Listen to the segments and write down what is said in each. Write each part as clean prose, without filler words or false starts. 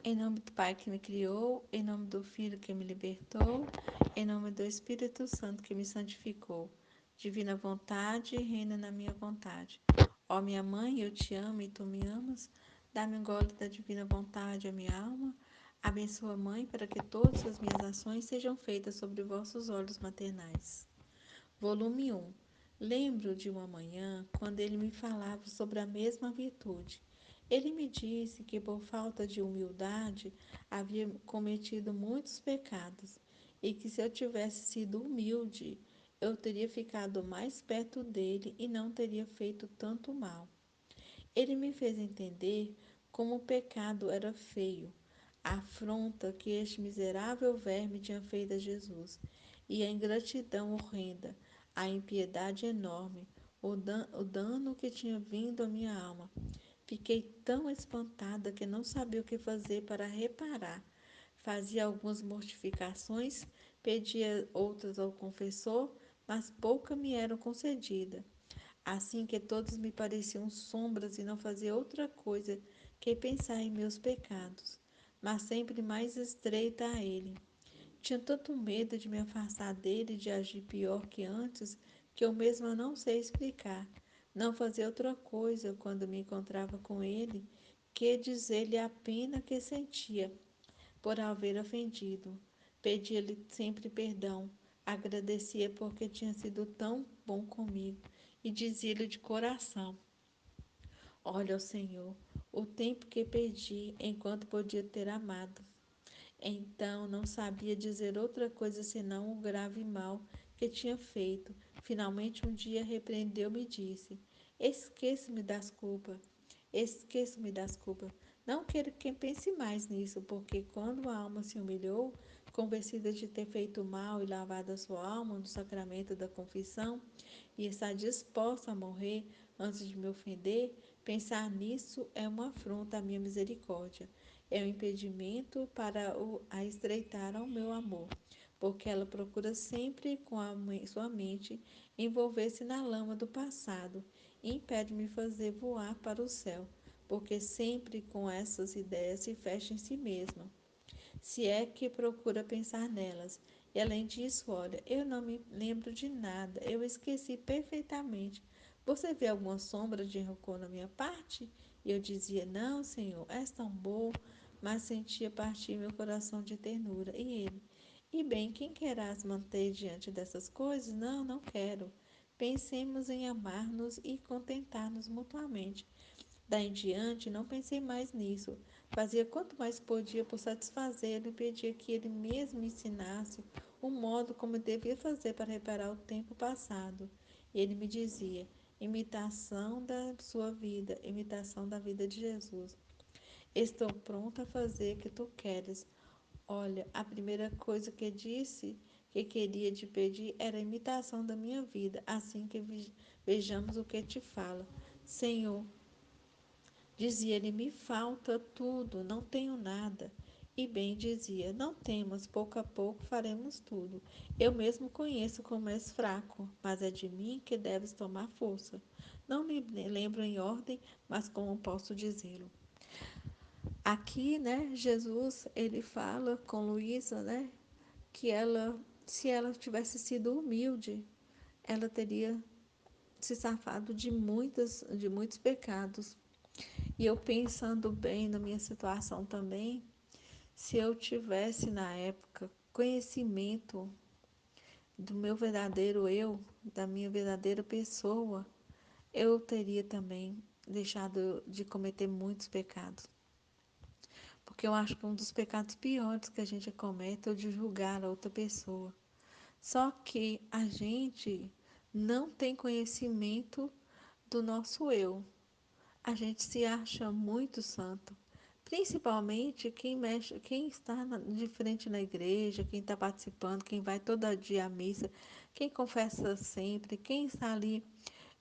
Em nome do Pai que me criou, em nome do Filho que me libertou, em nome do Espírito Santo que me santificou. Divina vontade, reina na minha vontade. Ó minha mãe, eu te amo e tu me amas. Dá-me um gole da divina vontade, a minha alma. Abençoa, Mãe, para que todas as minhas ações sejam feitas sobre vossos olhos maternais. Volume 1. Lembro de uma manhã quando ele me falava sobre a mesma virtude. Ele me disse que por falta de humildade havia cometido muitos pecados e que se eu tivesse sido humilde, eu teria ficado mais perto dele e não teria feito tanto mal. Ele me fez entender como o pecado era feio, a afronta que este miserável verme tinha feito a Jesus, e a ingratidão horrenda, a impiedade enorme, o dano que tinha vindo à minha alma. Fiquei tão espantada que não sabia o que fazer para reparar. Fazia algumas mortificações, pedia outras ao confessor, mas poucas me eram concedidas. Assim que todos me pareciam sombras e não fazia outra coisa que pensar em meus pecados, mas sempre mais estreita a ele. Tinha tanto medo de me afastar dele e de agir pior que antes, que eu mesma não sei explicar. Não fazia outra coisa quando me encontrava com ele, que dizer-lhe a pena que sentia por haver ofendido. Pedia-lhe sempre perdão, agradecia porque tinha sido tão bom comigo e dizia-lhe de coração: Olha, Senhor, o tempo que perdi enquanto podia ter amado. Então não sabia dizer outra coisa senão o grave mal que tinha feito. Finalmente um dia repreendeu-me e disse: Esqueça-me das culpas, esqueça-me das culpas. Não quero que pense mais nisso, porque quando a alma se humilhou, convencida de ter feito mal e lavado a sua alma no sacramento da confissão, e está disposta a morrer antes de me ofender, pensar nisso é uma afronta à minha misericórdia. É um impedimento para a estreitar ao meu amor, porque ela procura sempre com a sua mente envolver-se na lama do passado e impede-me fazer voar para o céu, porque sempre com essas ideias se fecha em si mesma, se é que procura pensar nelas. E além disso, olha, eu não me lembro de nada, eu esqueci perfeitamente. Você vê alguma sombra de rancor na minha parte? E eu dizia: Não, Senhor, és tão bom, mas sentia partir meu coração de ternura. E ele: E bem, quem querás manter diante dessas coisas? Não, não quero. Pensemos em amar-nos e contentar-nos mutuamente. Daí em diante, não pensei mais nisso. Fazia quanto mais podia por satisfazê-lo e pedia que ele mesmo me ensinasse o modo como eu devia fazer para reparar o tempo passado. E ele me dizia: imitação da sua vida, imitação da vida de Jesus. Estou pronta a fazer o que tu queres. Olha, a primeira coisa que disse que queria te pedir era a imitação da minha vida, assim que vejamos o que te fala. Senhor, dizia ele, me falta tudo, não tenho nada. E bem dizia, não temos, pouco a pouco faremos tudo. Eu mesmo conheço como és fraco, mas é de mim que deves tomar força. Não me lembro em ordem, mas como posso dizê-lo? Aqui, né, Jesus, ele fala com Luísa, né, que ela, se ela tivesse sido humilde, ela teria se safado de muitos pecados. E eu pensando bem na minha situação também, se eu tivesse na época conhecimento do meu verdadeiro eu, da minha verdadeira pessoa, eu teria também deixado de cometer muitos pecados. Porque eu acho que um dos pecados piores que a gente comete é o de julgar a outra pessoa. Só que a gente não tem conhecimento do nosso eu. A gente se acha muito santo. Principalmente quem mexe, quem está de frente na igreja, quem está participando, quem vai todo dia à missa, quem confessa sempre, quem está ali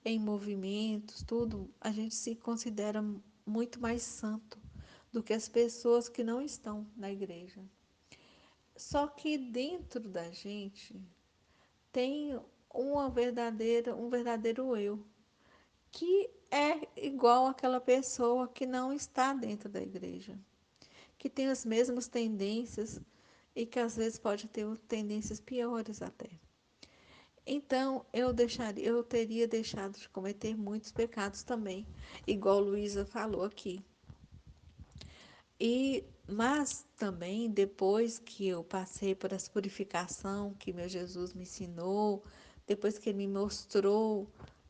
em movimentos, tudo, a gente se considera muito mais santo do que as pessoas que não estão na igreja. Só que dentro da gente tem um verdadeiro eu, que é igual àquela pessoa que não está dentro da igreja, que tem as mesmas tendências e que às vezes pode ter tendências piores até. Então, eu teria deixado de cometer muitos pecados também, igual Luísa falou aqui. Mas também depois que eu passei por essa purificação que meu Jesus me ensinou, depois que ele me mostrou,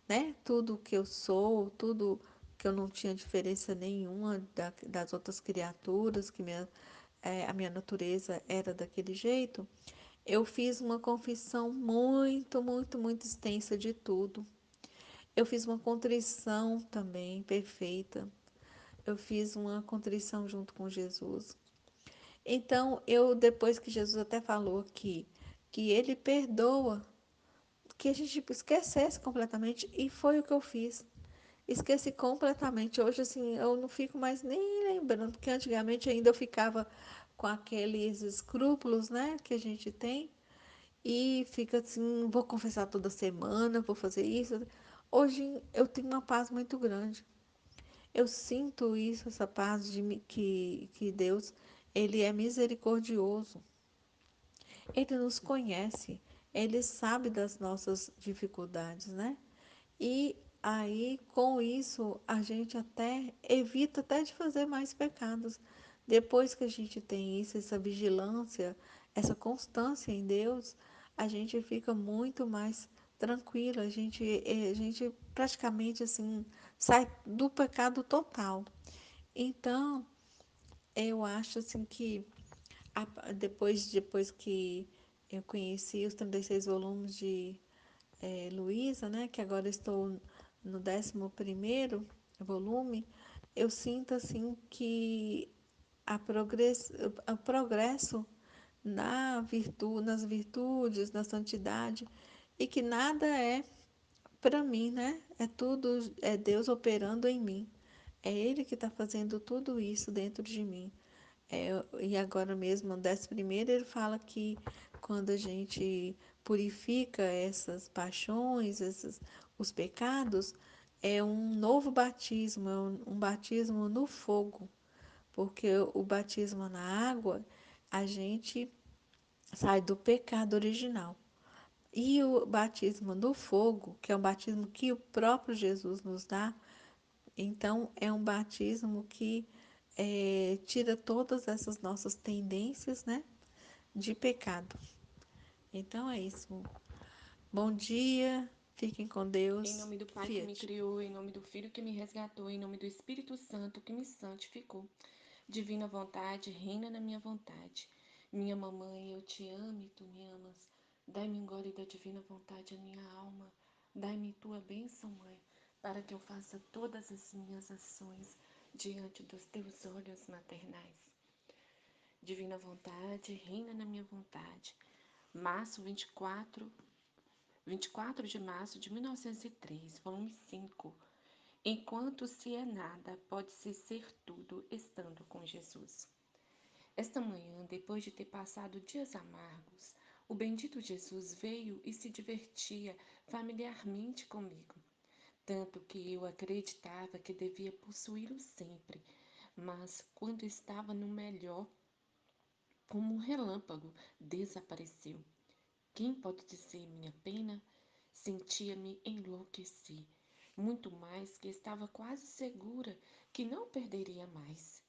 né, tudo que eu sou, tudo que eu não tinha diferença nenhuma das outras criaturas, que a minha natureza era daquele jeito, eu fiz uma confissão muito, muito, muito extensa de tudo. Eu fiz uma contrição também perfeita. Eu fiz uma contrição junto com Jesus. Então, depois que Jesus até falou que ele perdoa, que a gente esquecesse completamente, e foi o que eu fiz. Esqueci completamente. Hoje, assim, eu não fico mais nem lembrando, porque antigamente ainda eu ficava com aqueles escrúpulos, né, que a gente tem, e fica assim, vou confessar toda semana, vou fazer isso. Hoje eu tenho uma paz muito grande. Eu sinto isso, essa paz que Deus, ele é misericordioso. Ele nos conhece, ele sabe das nossas dificuldades, né? E aí, com isso, a gente até evita até de fazer mais pecados. Depois que a gente tem isso, essa vigilância, essa constância em Deus, a gente fica muito mais tranquilo. A gente praticamente assim sai do pecado total. Então, eu acho assim que depois que eu conheci os 36 volumes de Luísa, né, que agora estou no 11º volume, eu sinto assim que o progresso nas virtudes, na santidade, e que nada é para mim, né? É tudo, é Deus operando em mim. É Ele que está fazendo tudo isso dentro de mim. E agora mesmo, no 11º, ele fala que quando a gente purifica essas paixões, os pecados, é um novo batismo, é um batismo no fogo, porque o batismo na água, a gente sai do pecado original. E o batismo no fogo, que é um batismo que o próprio Jesus nos dá, então é um batismo que tira todas essas nossas tendências, né, de pecado. Então é isso. Bom dia, fiquem com Em Deus. nome do Pai que me Fiat. criou, em nome do Filho que me resgatou, em nome do Espírito Santo que me santificou. Divina vontade, reina na minha vontade. Minha mamãe, eu te amo e tu me amas. Dai-me um gole da divina vontade à minha alma. Dai-me tua bênção, mãe, para que eu faça todas as minhas ações diante dos teus olhos maternais. Divina vontade, reina na minha vontade. Março 24 de março de 1903, volume 5. Enquanto se é nada, pode-se ser tudo estando com Jesus. Esta manhã, depois de ter passado dias amargos, o bendito Jesus veio e se divertia familiarmente comigo, tanto que eu acreditava que devia possuí-lo sempre, mas quando estava no melhor, como um relâmpago, desapareceu. Quem pode dizer minha pena? Sentia-me enlouquecer, muito mais que estava quase segura que não perderia mais.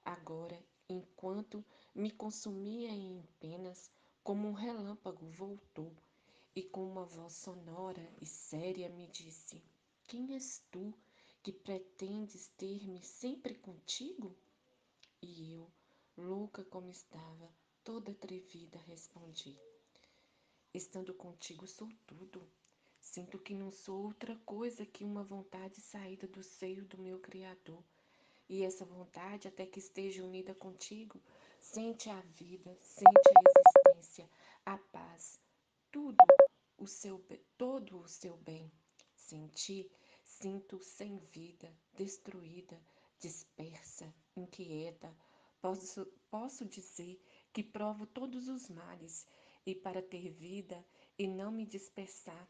Agora, enquanto me consumia em penas, como um relâmpago voltou e com uma voz sonora e séria me disse: Quem és tu que pretendes ter-me sempre contigo? E eu, louca como estava, toda atrevida, respondi: Estando contigo sou tudo. Sinto que não sou outra coisa que uma vontade saída do seio do meu Criador. E essa vontade, até que esteja unida contigo, sente a vida, sente a existência, a paz, todo o seu bem. Sem ti, sinto sem vida, destruída, dispersa, inquieta. Posso dizer que provo todos os males, e para ter vida e não me dispersar,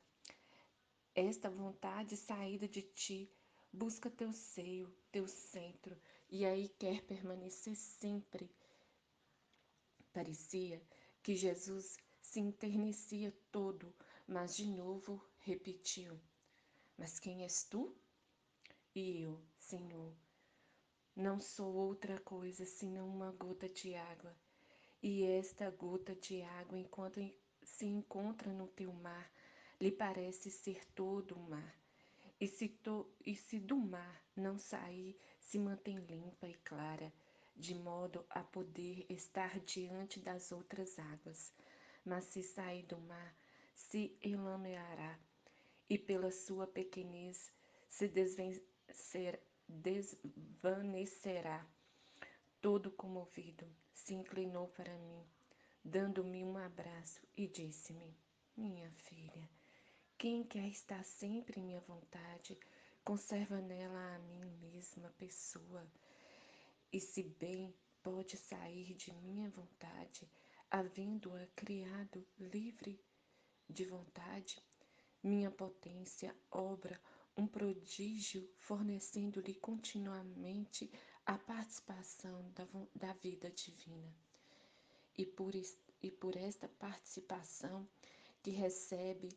esta vontade saída de ti busca teu seio, teu centro, e aí quer permanecer sempre, Parecia que Jesus se enternecia todo, mas de novo repetiu: Mas quem és tu? E eu, Senhor, não sou outra coisa senão uma gota de água. E esta gota de água, enquanto se encontra no teu mar, lhe parece ser todo o mar. E se do mar não sair, se mantém limpa e clara, de modo a poder estar diante das outras águas. Mas se sair do mar, se enlameará, e pela sua pequenez se desvanecerá. Todo comovido, se inclinou para mim, dando-me um abraço e disse-me: Minha filha, quem quer estar sempre em minha vontade, conserva nela a mim mesma pessoa. E se bem pode sair de minha vontade, havendo-a criado livre de vontade, minha potência obra um prodígio, fornecendo-lhe continuamente a participação da vida divina. E por esta participação que recebe,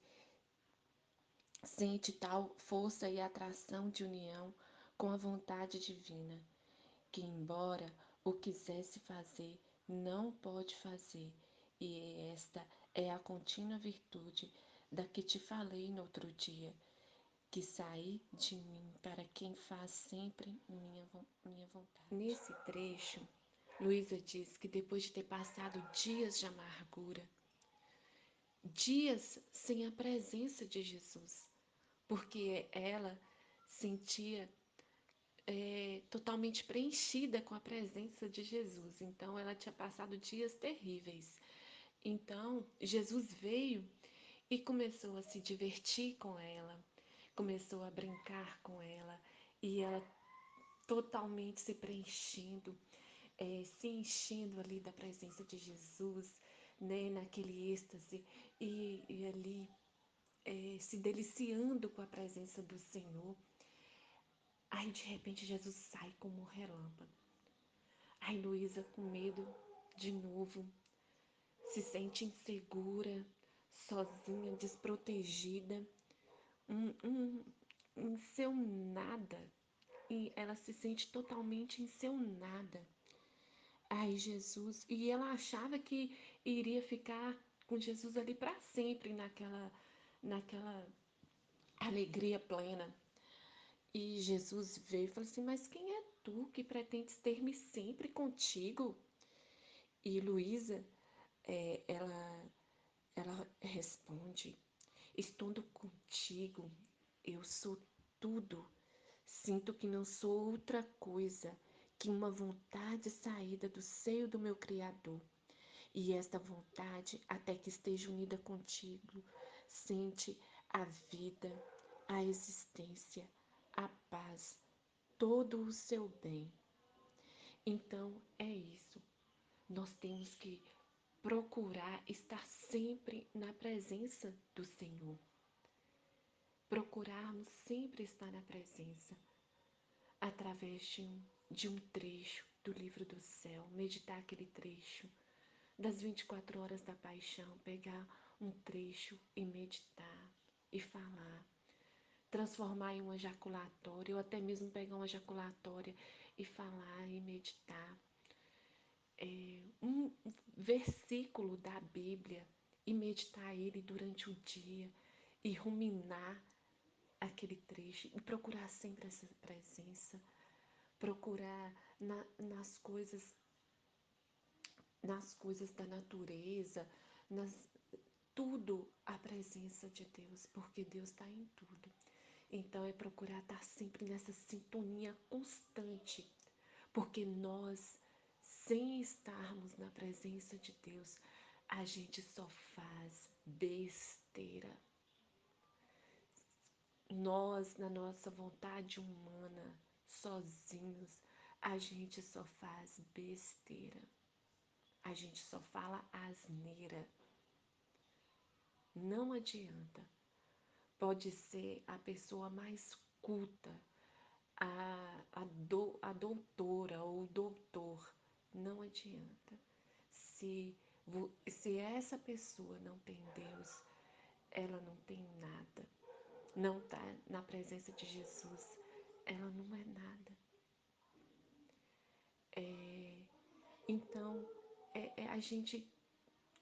sente tal força e atração de união com a vontade divina, que, embora o quisesse fazer, não pode fazer. E esta é a contínua virtude da que te falei no outro dia, que saí de mim para quem faz sempre minha vontade. Nesse trecho, Luísa diz que depois de ter passado dias de amargura, dias sem a presença de Jesus, porque ela sentia totalmente preenchida com a presença de Jesus. Então, ela tinha passado dias terríveis. Então, Jesus veio e começou a se divertir com ela, começou a brincar com ela, e ela totalmente se preenchendo, se enchendo ali da presença de Jesus, né, naquele êxtase, e ali se deliciando com a presença do Senhor. Aí de repente Jesus sai como um relâmpago. Aí Luísa, com medo de novo, se sente insegura, sozinha, desprotegida, em seu nada. E ela se sente totalmente em seu nada. Aí Jesus, e ela achava que iria ficar com Jesus ali para sempre, naquela alegria plena. E Jesus veio e falou assim: Mas quem é tu que pretendes ter-me sempre contigo? E Luísa, ela responde: Estando contigo, eu sou tudo. Sinto que não sou outra coisa que uma vontade saída do seio do meu Criador. E esta vontade, até que esteja unida contigo, sente a vida, a existência, a paz, todo o seu bem. Então é isso. Nós temos que procurar estar sempre na presença do Senhor. Procurarmos sempre estar na presença, através de um trecho do livro do céu, meditar aquele trecho das 24 horas da paixão, pegar um trecho e meditar e falar, transformar em uma jaculatória, ou até mesmo pegar uma jaculatória e falar e meditar um versículo da Bíblia e meditar ele durante o dia e ruminar aquele trecho e procurar sempre essa presença, procurar nas coisas da natureza, nas tudo a presença de Deus, porque Deus está em tudo. Então é procurar estar sempre nessa sintonia constante, porque nós, sem estarmos na presença de Deus, a gente só faz besteira. Nós, na nossa vontade humana, sozinhos, a gente só faz besteira. A gente só fala asneira. Não adianta. Pode ser a pessoa mais culta, a doutora ou o doutor. Não adianta. se essa pessoa não tem Deus, ela não tem nada. Não está na presença de Jesus, ela não é nada. É, então, é a gente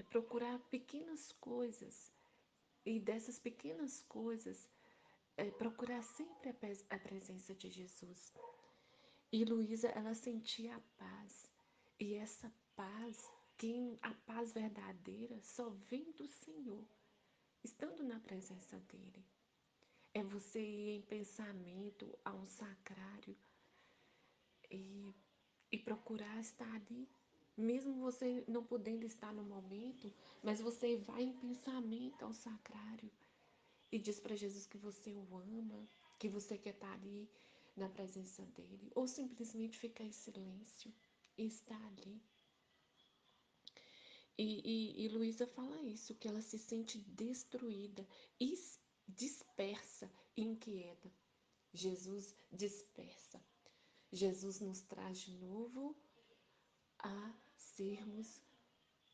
procurar pequenas coisas e dessas pequenas coisas procurar sempre a presença de Jesus. E Luísa, ela sentia a paz. E essa paz, a paz verdadeira, só vem do Senhor, estando na presença dele. É você ir em pensamento a um sacrário e, e procurar estar ali. Mesmo você não podendo estar no momento, mas você vai em pensamento ao sacrário e diz para Jesus que você o ama, que você quer estar ali na presença dele, ou simplesmente ficar em silêncio e estar ali. E Luísa fala isso, que ela se sente destruída, dispersa e inquieta. Jesus dispersa. Jesus nos traz de novo a sermos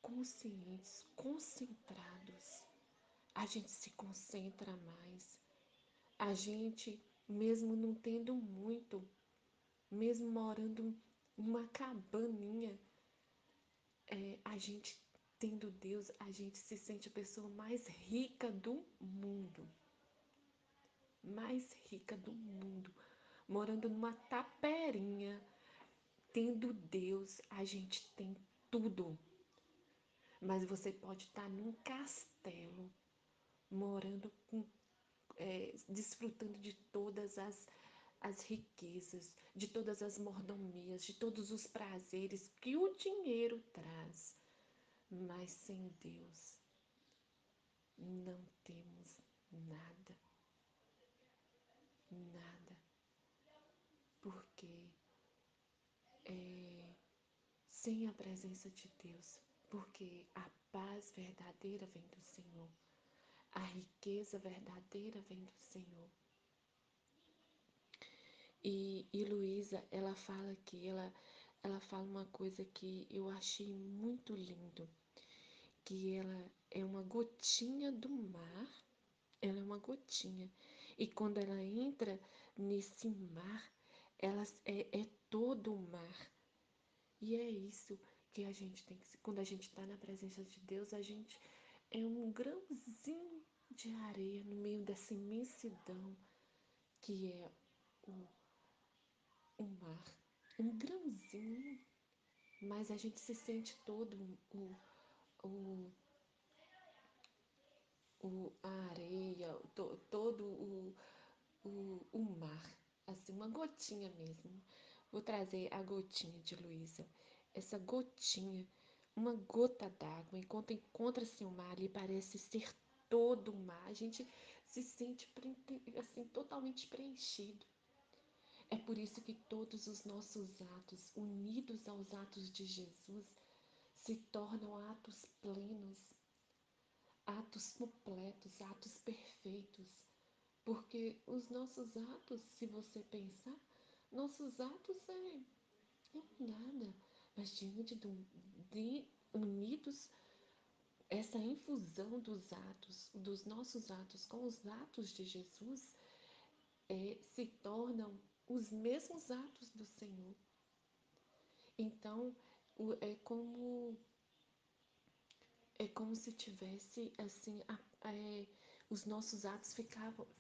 conscientes, concentrados. A gente se concentra mais. A gente, mesmo não tendo muito, mesmo morando numa cabaninha, a gente tendo Deus, a gente se sente a pessoa mais rica do mundo. Mais rica do mundo. Morando numa taperinha, tendo Deus, a gente tem tudo. Mas você pode estar num castelo, morando desfrutando de todas as riquezas, de todas as mordomias, de todos os prazeres que o dinheiro traz. Mas sem Deus não temos nada, nada, porque é, sem a presença de Deus, porque a paz verdadeira vem do Senhor, a riqueza verdadeira vem do Senhor. E Luísa, ela fala ela fala uma coisa que eu achei muito lindo, que ela é uma gotinha do mar, ela é uma gotinha. E quando ela entra nesse mar, ela é todo o mar. E é isso que a gente tem que, quando a gente está na presença de Deus, a gente é um grãozinho de areia no meio dessa imensidão que é o, o mar. Um grãozinho, mas a gente se sente todo o, a areia, todo o mar, assim, uma gotinha mesmo. Vou trazer a gotinha de Luísa. Essa gotinha, uma gota d'água, enquanto encontra-se o mar ali, parece ser todo o mar. A gente se sente assim, totalmente preenchido. É por isso que todos os nossos atos, unidos aos atos de Jesus, se tornam atos plenos, atos completos, atos perfeitos. Porque os nossos atos, se você pensar, nossos atos é nada. Mas unidos, essa infusão dos atos, dos nossos atos com os atos de Jesus, se tornam os mesmos atos do Senhor. Então, é como se tivesse assim os nossos atos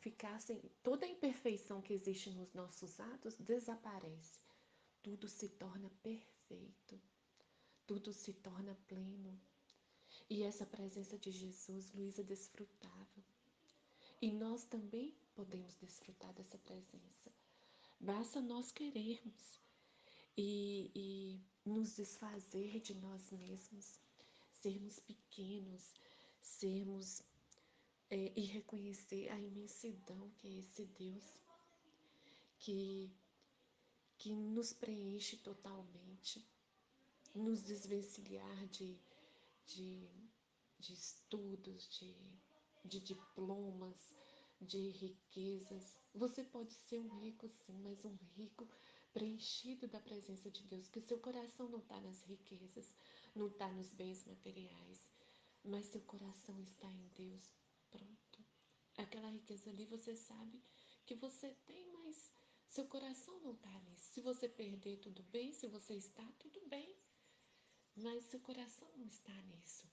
ficassem, toda a imperfeição que existe nos nossos atos desaparece, tudo se torna perfeito, tudo se torna pleno. E essa presença de Jesus, Luísa desfrutava, e nós também podemos desfrutar dessa presença, basta nós querermos e nos desfazer de nós mesmos, sermos pequenos, sermos e reconhecer a imensidão que é esse Deus que, que nos preenche totalmente, nos desvencilhar de, de estudos, de diplomas, de riquezas. Você pode ser um rico, sim, mas um rico preenchido da presença de Deus, que o seu coração não está nas riquezas, não está nos bens materiais, mas seu coração está em Deus. Pronto. Aquela riqueza ali você sabe que você tem, mas seu coração não está nisso. Se você perder, tudo bem. Se você está, tudo bem. Mas seu coração não está nisso.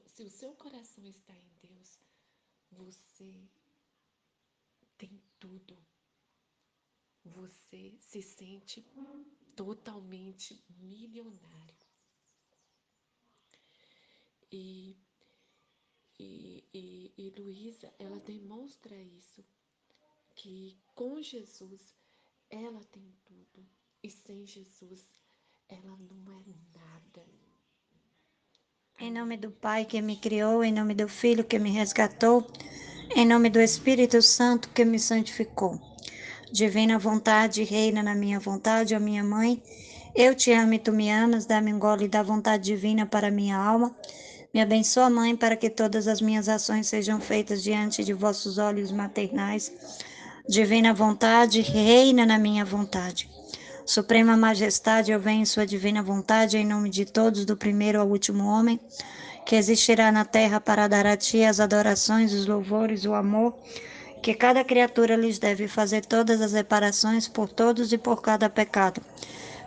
Se o seu coração está em Deus, você tem tudo. Você se sente totalmente milionário. E, e Luísa, ela demonstra isso, que com Jesus ela tem tudo. E sem Jesus ela não é nada. Em nome Amém? do Pai que me criou, em nome do Filho que me resgatou, em nome do Espírito Santo que me santificou. Divina vontade, reina na minha vontade, ó minha mãe. Eu te amo e tu me amas, dá-me um gole da vontade divina para minha alma. Me abençoa, mãe, para que todas as minhas ações sejam feitas diante de vossos olhos maternais. Divina vontade, reina na minha vontade. Suprema majestade, eu venho em sua divina vontade, em nome de todos, do primeiro ao último homem, que existirá na terra para dar a ti as adorações, os louvores, o amor, que cada criatura lhes deve fazer todas as reparações por todos e por cada pecado.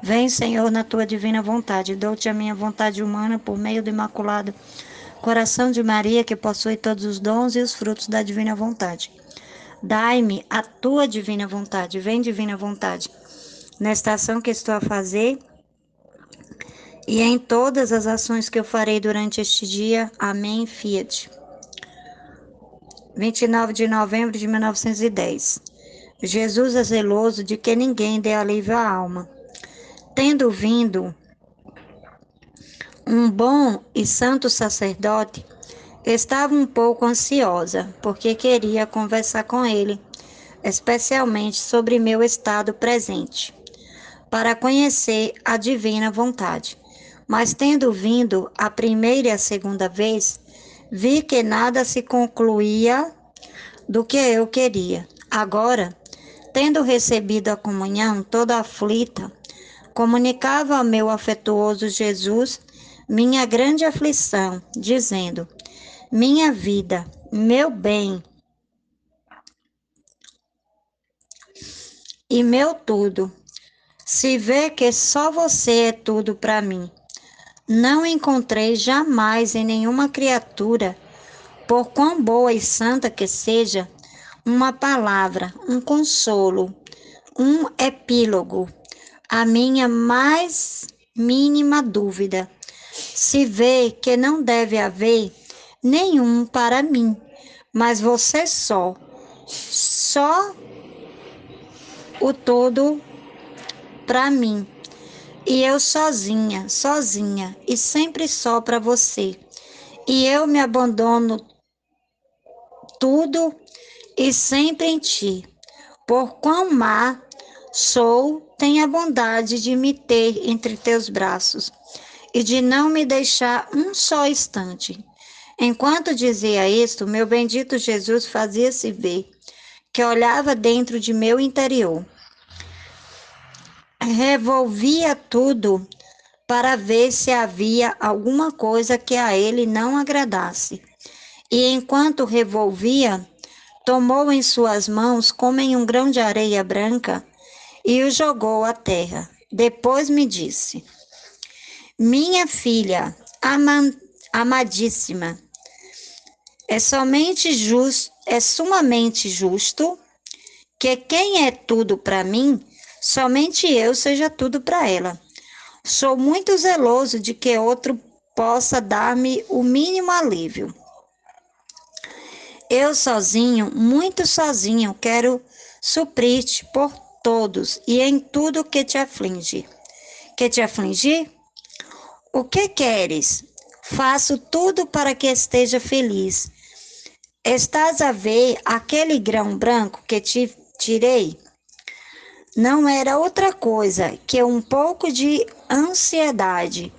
Vem, Senhor, na tua divina vontade, dou-te a minha vontade humana por meio do imaculado coração de Maria, que possui todos os dons e os frutos da divina vontade. Dai-me a tua divina vontade, vem divina vontade, nesta ação que estou a fazer e em todas as ações que eu farei durante este dia. Amém. Fiat. 29 de novembro de 1910. Jesus é zeloso de que ninguém dê alívio à alma. Tendo vindo um bom e santo sacerdote, estava um pouco ansiosa, porque queria conversar com ele, especialmente sobre meu estado presente, para conhecer a divina vontade. Mas tendo vindo a primeira e a segunda vez, vi que nada se concluía do que eu queria. Agora, tendo recebido a comunhão toda aflita, comunicava ao meu afetuoso Jesus minha grande aflição, dizendo: minha vida, meu bem e meu tudo, se vê que só você é tudo para mim. Não encontrei jamais em nenhuma criatura, por quão boa e santa que seja, uma palavra, um consolo, um epílogo, a minha mais mínima dúvida. Se vê que não deve haver nenhum para mim, mas você só o todo para mim. E eu sozinha, sozinha, e sempre só para você. E eu me abandono tudo e sempre em ti. Por quão má sou, tenha bondade de me ter entre teus braços e de não me deixar um só instante. Enquanto dizia isto, meu bendito Jesus fazia-se ver, que olhava dentro de meu interior. Revolvia tudo para ver se havia alguma coisa que a ele não agradasse. E enquanto revolvia, tomou em suas mãos como em um grão de areia branca e o jogou à terra. Depois me disse: minha filha amadíssima, é sumamente justo que quem é tudo para mim, somente eu seja tudo para ela. Sou muito zeloso de que outro possa dar-me o mínimo alívio. Eu sozinho, muito sozinho, quero suprir-te por todos e em tudo que te aflige. Que te afligir? O que queres? Faço tudo para que esteja feliz. Estás a ver aquele grão branco que te tirei? Não era outra coisa que um pouco de ansiedade,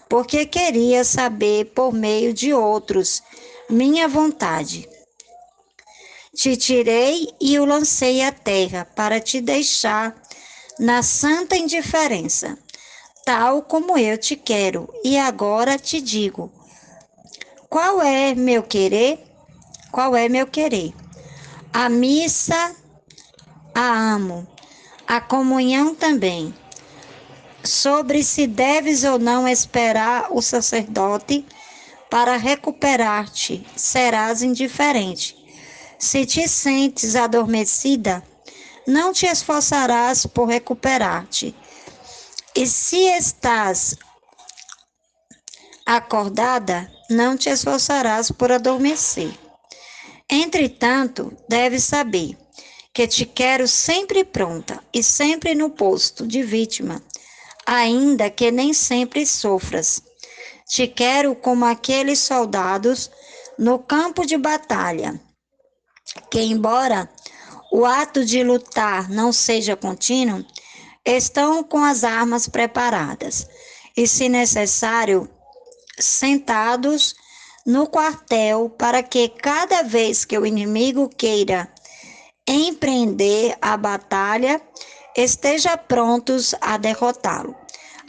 porque queria saber por meio de outros minha vontade. Te tirei e o lancei à terra para te deixar na santa indiferença. tal como eu te quero. E agora te digo, qual é meu querer? Qual é meu querer? A missa a amo, a comunhão também. Sobre se deves ou não esperar o sacerdote para recuperar-te, serás indiferente. Se te sentes adormecida, não te esforçarás por recuperar-te. E se estás acordada, não te esforçarás por adormecer. Entretanto, deves saber que te quero sempre pronta e sempre no posto de vítima, ainda que nem sempre sofras. Te quero como aqueles soldados no campo de batalha, que embora o ato de lutar não seja contínuo, estão com as armas preparadas e, se necessário, sentados no quartel para que cada vez que o inimigo queira empreender a batalha, esteja prontos a derrotá-lo.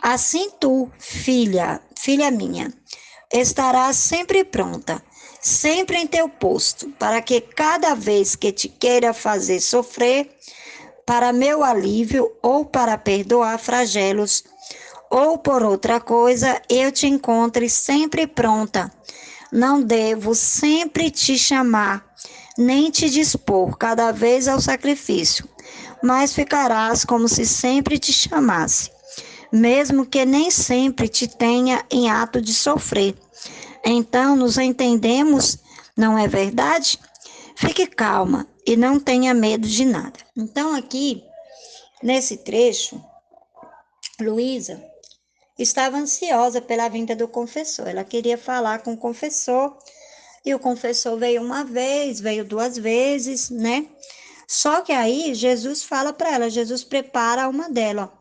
Assim tu, filha minha, estarás sempre pronta, sempre em teu posto, para que cada vez que te queira fazer sofrer, para meu alívio ou para perdoar flagelos, ou por outra coisa, eu te encontre sempre pronta. Não devo sempre te chamar, nem te dispor cada vez ao sacrifício, mas ficarás como se sempre te chamasse, mesmo que nem sempre te tenha em ato de sofrer. Então nos entendemos, não é verdade? Fique calma e não tenha medo de nada. Então aqui, nesse trecho, Luísa estava ansiosa pela vinda do confessor. Ela queria falar com o confessor e o confessor veio uma vez, veio duas vezes, né? Só que aí Jesus fala para ela, Jesus prepara uma dela.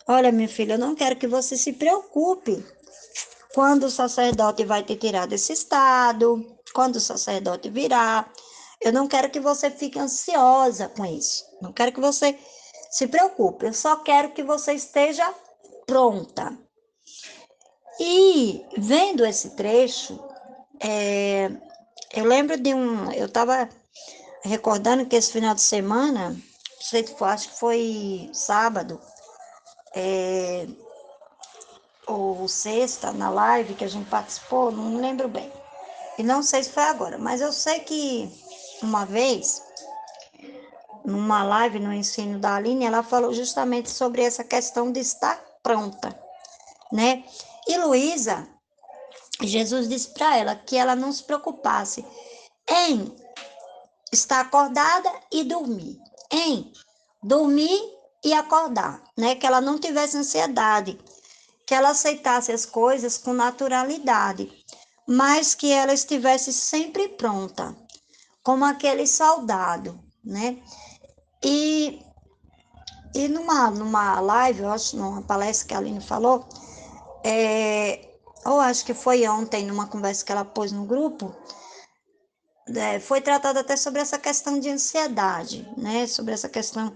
Olha, minha filha, eu não quero que você se preocupe quando o sacerdote vai te tirar desse estado, quando o sacerdote virar. Eu não quero que você fique ansiosa com isso. Não quero que você se preocupe. Eu só quero que você esteja pronta. E vendo esse trecho, eu lembro de eu estava recordando que esse final de semana, não sei se foi, acho que foi sábado, ou sexta, na live que a gente participou, não me lembro bem. E não sei se foi agora, mas eu sei que uma vez, numa live no ensino da Aline, ela falou justamente sobre essa questão de estar pronta, né? E Luísa, Jesus disse para ela que ela não se preocupasse em estar acordada e dormir, em dormir e acordar, né? Que ela não tivesse ansiedade, que ela aceitasse as coisas com naturalidade, mas que ela estivesse sempre pronta, como aquele soldado, né? E, e numa live, eu acho, numa palestra que a Aline falou, ou acho que foi ontem, numa conversa que ela pôs no grupo, foi tratado até sobre essa questão de ansiedade, né? Sobre essa questão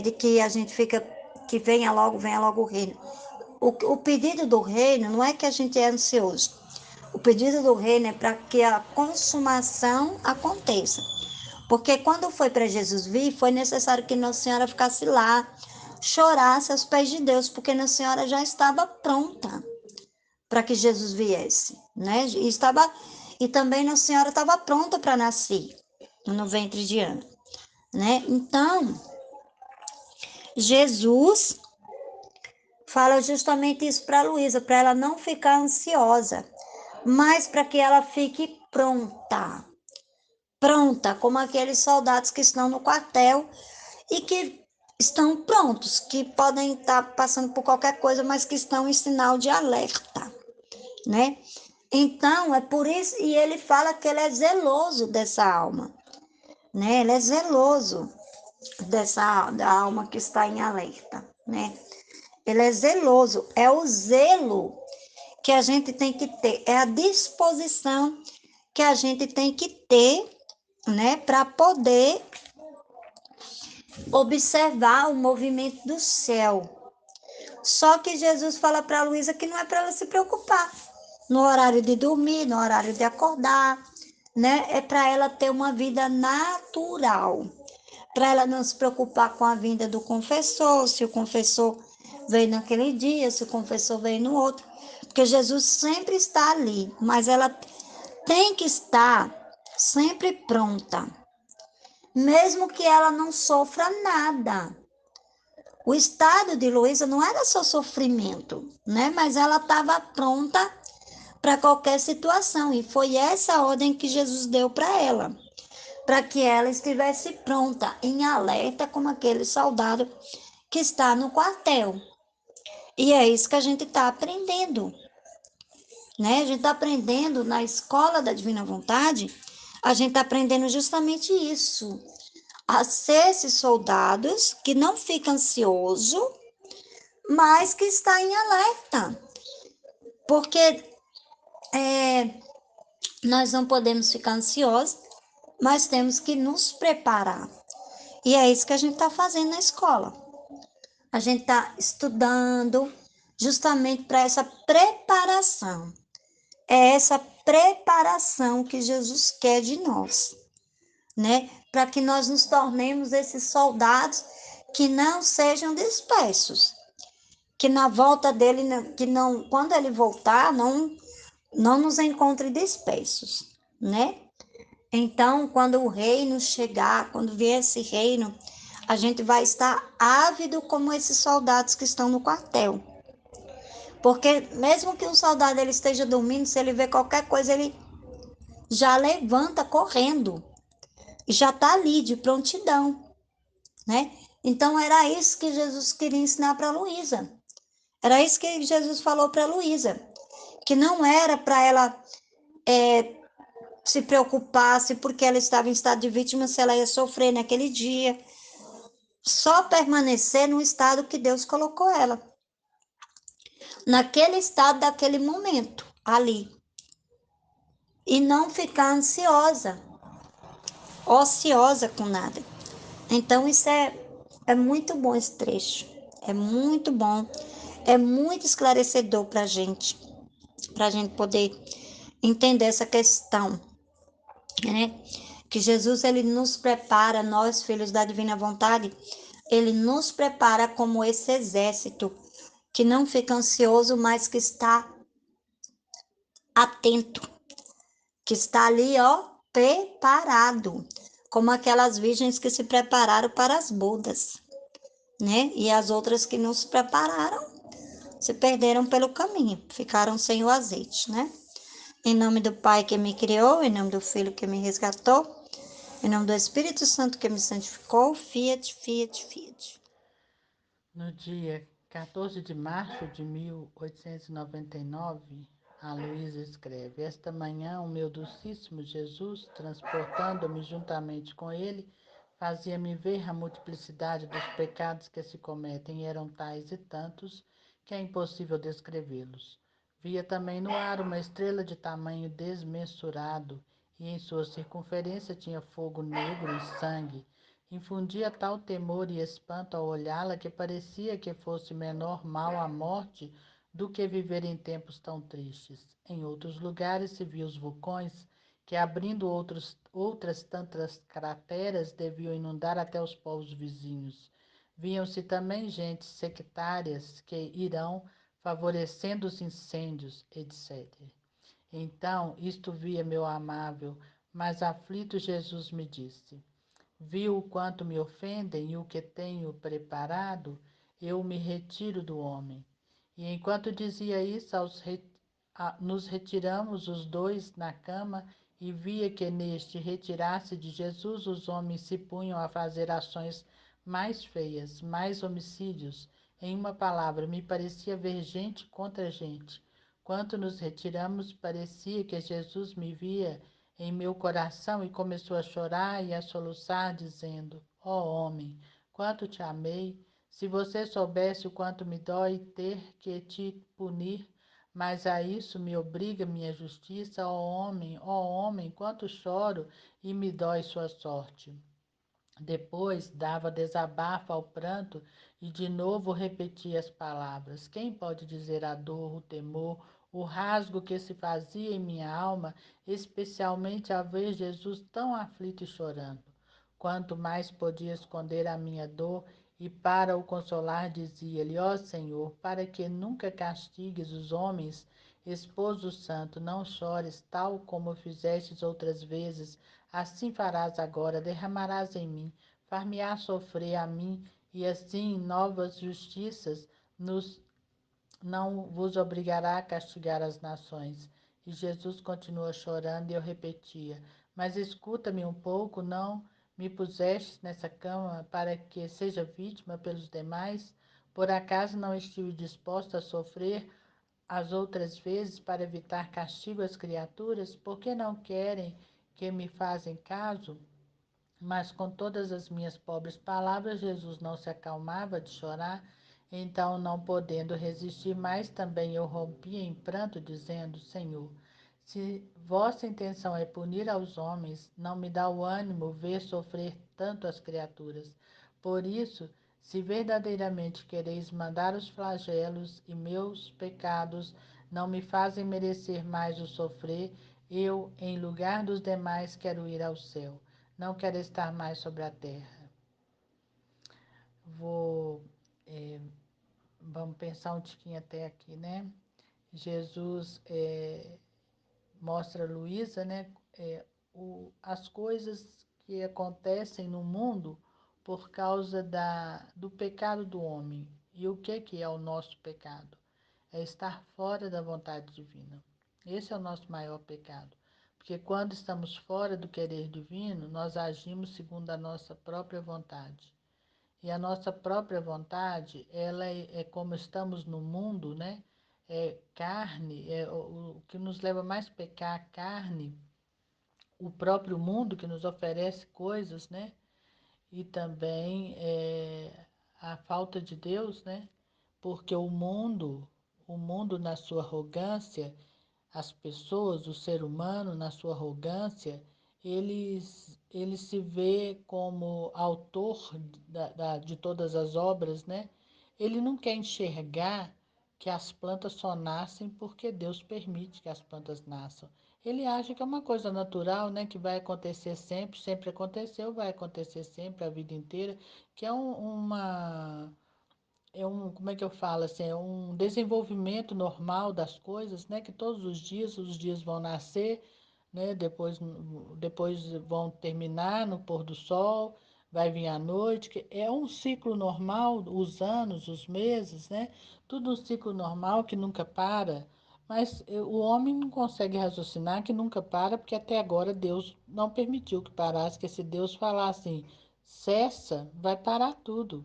de que a gente fica, que venha logo o reino. O pedido do reino não é que a gente é ansioso. O pedido do reino é para que a consumação aconteça. Porque quando foi para Jesus vir, foi necessário que Nossa Senhora ficasse lá, chorasse aos pés de Deus, porque Nossa Senhora já estava pronta para que Jesus viesse, né? E também Nossa Senhora estava pronta para nascer no ventre de Ana, né? Então, Jesus fala justamente isso para Luísa, para ela não ficar ansiosa, mas para que ela fique pronta. Pronta, como aqueles soldados que estão no quartel e que estão prontos, que podem estar passando por qualquer coisa, mas que estão em sinal de alerta, né? Então, é por isso, e ele fala que ele é zeloso dessa alma, né? Ele é zeloso da alma que está em alerta, né? Ele é zeloso, é o zelo que a gente tem que ter, é a disposição que a gente tem que ter, né, para poder observar o movimento do céu, Só que Jesus fala para Luísa que não é para ela se preocupar no horário de dormir, no horário de acordar, né? É para ela ter uma vida natural, para ela não se preocupar com a vinda do confessor, se o confessor veio naquele dia, se o confessor veio no outro, porque Jesus sempre está ali, mas ela tem que estar sempre pronta, mesmo que ela não sofra nada. O estado de Luísa não era só sofrimento, né? Mas ela estava pronta para qualquer situação e foi essa ordem que Jesus deu para ela, para que ela estivesse pronta, em alerta, como aquele soldado que está no quartel. E é isso que a gente está aprendendo, né? A gente está aprendendo na escola da Divina Vontade, a gente está aprendendo justamente isso, a ser esses soldados que não fica ansioso, mas que está em alerta, porque nós não podemos ficar ansiosos, mas temos que nos preparar. E é isso que a gente está fazendo na escola. A gente está estudando justamente para essa preparação. É essa preparação que Jesus quer de nós, né? Para que nós nos tornemos esses soldados que não sejam dispersos, que na volta dele, que não, quando ele voltar, não nos encontre dispersos, né? Então, quando o reino chegar, quando vier esse reino, a gente vai estar ávido como esses soldados que estão no quartel. Porque mesmo que um soldado ele esteja dormindo, se ele vê qualquer coisa, ele já levanta correndo e já está ali de prontidão, né? Então era isso que Jesus queria ensinar para Luísa. Era isso que Jesus falou para Luísa, que não era para ela se preocupar se porque ela estava em estado de vítima, se ela ia sofrer naquele dia, só permanecer no estado que Deus colocou ela, naquele estado daquele momento, ali, e não ficar ansiosa, ociosa com nada. Então isso é muito bom esse trecho, é muito bom, é muito esclarecedor para a gente poder entender essa questão, né? Que Jesus ele nos prepara, nós filhos da divina vontade, ele nos prepara como esse exército que não fica ansioso, mas que está atento, que está ali, ó, preparado, como aquelas virgens que se prepararam para as bodas, né? E as outras que não se prepararam se perderam pelo caminho, ficaram sem o azeite, né? Em nome do Pai que me criou, em nome do Filho que me resgatou, em nome do Espírito Santo que me santificou, fiat, fiat, fiat. No dia 14 de março de 1899, a Luísa escreve: Esta manhã, o meu docíssimo Jesus, transportando-me juntamente com ele, fazia-me ver a multiplicidade dos pecados que se cometem, e eram tais e tantos que é impossível descrevê-los. Via também no ar uma estrela de tamanho desmensurado, e em sua circunferência tinha fogo negro e sangue. Infundia tal temor e espanto ao olhá-la que parecia que fosse menor mal a morte do que viver em tempos tão tristes. Em outros lugares se viu os vulcões que, abrindo outras tantas crateras, deviam inundar até os povos vizinhos. Viam-se também gentes sectárias que irão favorecendo os incêndios, etc. Então, isto via meu amável, mas aflito Jesus me disse: Viu o quanto me ofendem e o que tenho preparado? Eu me retiro do homem. E enquanto dizia isso, nos retiramos os dois na cama e via que neste retirar-se de Jesus os homens se punham a fazer ações mais feias, mais homicídios. Em uma palavra, me parecia ver gente contra gente. Quando nos retiramos, parecia que Jesus me via em meu coração e começou a chorar e a soluçar, dizendo: Ó homem, quanto te amei! Se você soubesse o quanto me dói ter que te punir, mas a isso me obriga minha justiça, ó homem, quanto choro e me dói sua sorte. Depois dava desabafo ao pranto e de novo repetia as palavras. Quem pode dizer a dor, o temor, o rasgo que se fazia em minha alma, especialmente ao ver Jesus tão aflito e chorando? Quanto mais podia esconder a minha dor, e para o consolar dizia-lhe: Ó Senhor, para que nunca castigues os homens, esposo santo, não chores, tal como fizestes outras vezes, assim farás agora, derramarás em mim, far-me-á sofrer a mim, e assim novas justiças nos não vos obrigará a castigar as nações. E Jesus continua chorando e eu repetia: Mas escuta-me um pouco, não me pusestes nessa cama para que seja vítima pelos demais? Por acaso não estive disposto a sofrer as outras vezes para evitar castigo às criaturas? Por que não querem que me fazem caso? Mas com todas as minhas pobres palavras, Jesus não se acalmava de chorar. Então, não podendo resistir mais, também eu rompia em pranto, dizendo: Senhor, se vossa intenção é punir aos homens, não me dá o ânimo ver sofrer tanto as criaturas. Por isso, se verdadeiramente quereis mandar os flagelos e meus pecados não me fazem merecer mais o sofrer, eu, em lugar dos demais, quero ir ao céu. Não quero estar mais sobre a terra. Vou, é, vamos pensar um tiquinho até aqui, né? Jesus mostra a Luísa, né? As coisas que acontecem no mundo por causa do pecado do homem. E o que é o nosso pecado? É estar fora da vontade divina. Esse é o nosso maior pecado. Porque quando estamos fora do querer divino, nós agimos segundo a nossa própria vontade. E a nossa própria vontade, ela é como estamos no mundo, né? É carne, é o que nos leva mais a pecar, a carne, o próprio mundo que nos oferece coisas, né? E também a falta de Deus, né? Porque o mundo na sua arrogância, as pessoas, o ser humano na sua arrogância, ele se vê como autor de todas as obras, né? Ele não quer enxergar que as plantas só nascem porque Deus permite que as plantas nasçam. Ele acha que é uma coisa natural, né? Que vai acontecer sempre, sempre aconteceu, vai acontecer sempre a vida inteira, que é como é que eu falo assim, é um desenvolvimento normal das coisas, né? Que todos os dias vão nascer, né? Depois vão terminar no pôr do sol, vai vir a noite, que é um ciclo normal, os anos, os meses, né? Tudo um ciclo normal que nunca para. Mas o homem não consegue raciocinar que nunca para, porque até agora Deus não permitiu que parasse, que se Deus falar assim, cessa, vai parar tudo.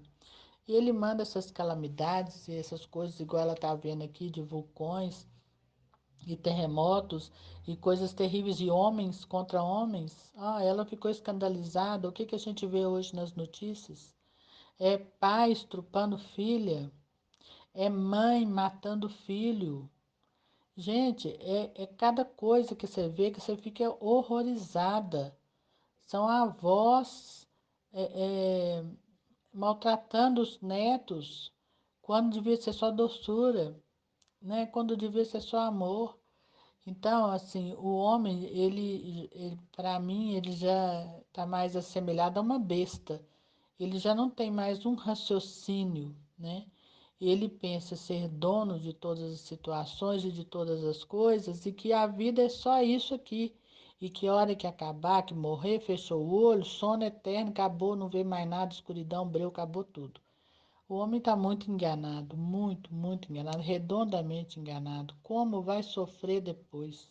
E ele manda essas calamidades e essas coisas, igual ela está vendo aqui, de vulcões e terremotos e coisas terríveis de homens contra homens. Ah, ela ficou escandalizada. O que a gente vê hoje nas notícias? É pai estrupando filha, é mãe matando filho. Gente, é cada coisa que você vê que você fica horrorizada. São avós é, é, maltratando os netos, quando devia ser só doçura, né? Quando devia ser só amor. Então, assim, o homem, ele para mim, ele já está mais assemelhado a uma besta. Ele já não tem mais um raciocínio, né? Ele pensa ser dono de todas as situações e de todas as coisas e que a vida é só isso aqui. E que hora que acabar, que morrer, fechou o olho, sono eterno, acabou, não vê mais nada, escuridão, breu, acabou tudo. O homem está muito enganado, muito, muito enganado, redondamente enganado. Como vai sofrer depois?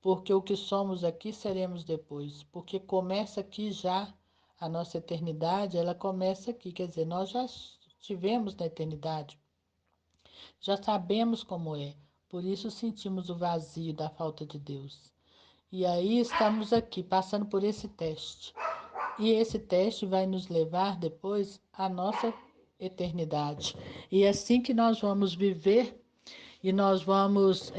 Porque o que somos aqui seremos depois. Porque começa aqui já a nossa eternidade, ela começa aqui. Quer dizer, nós já estivemos na eternidade, já sabemos como é. Por isso sentimos o vazio da falta de Deus. E aí estamos aqui, passando por esse teste. E esse teste vai nos levar depois à nossa eternidade. E é assim que nós vamos viver e nós vamos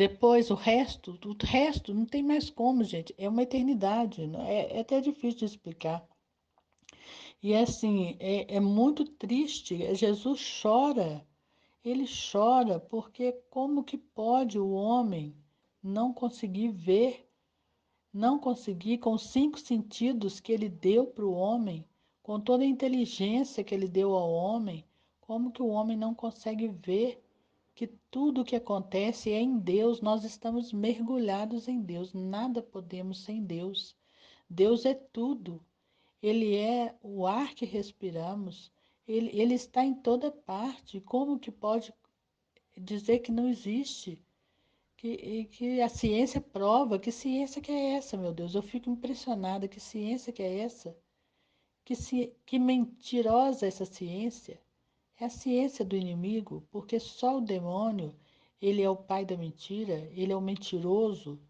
Depois o resto não tem mais como, gente. É uma eternidade. É até difícil de explicar. E assim, é muito triste. Jesus chora. Ele chora porque como que pode o homem não conseguir ver, não conseguir, com os 5 sentidos que ele deu para o homem, com toda a inteligência que ele deu ao homem, como que o homem não consegue ver que tudo o que acontece é em Deus, nós estamos mergulhados em Deus, nada podemos sem Deus. Deus é tudo, Ele é o ar que respiramos, ele está em toda parte. Como que pode dizer que não existe? Que a ciência prova, que ciência que é essa, meu Deus? Eu fico impressionada, que ciência que é essa? Que mentirosa essa ciência? É a ciência do inimigo, porque só o demônio, ele é o pai da mentira, ele é o mentiroso.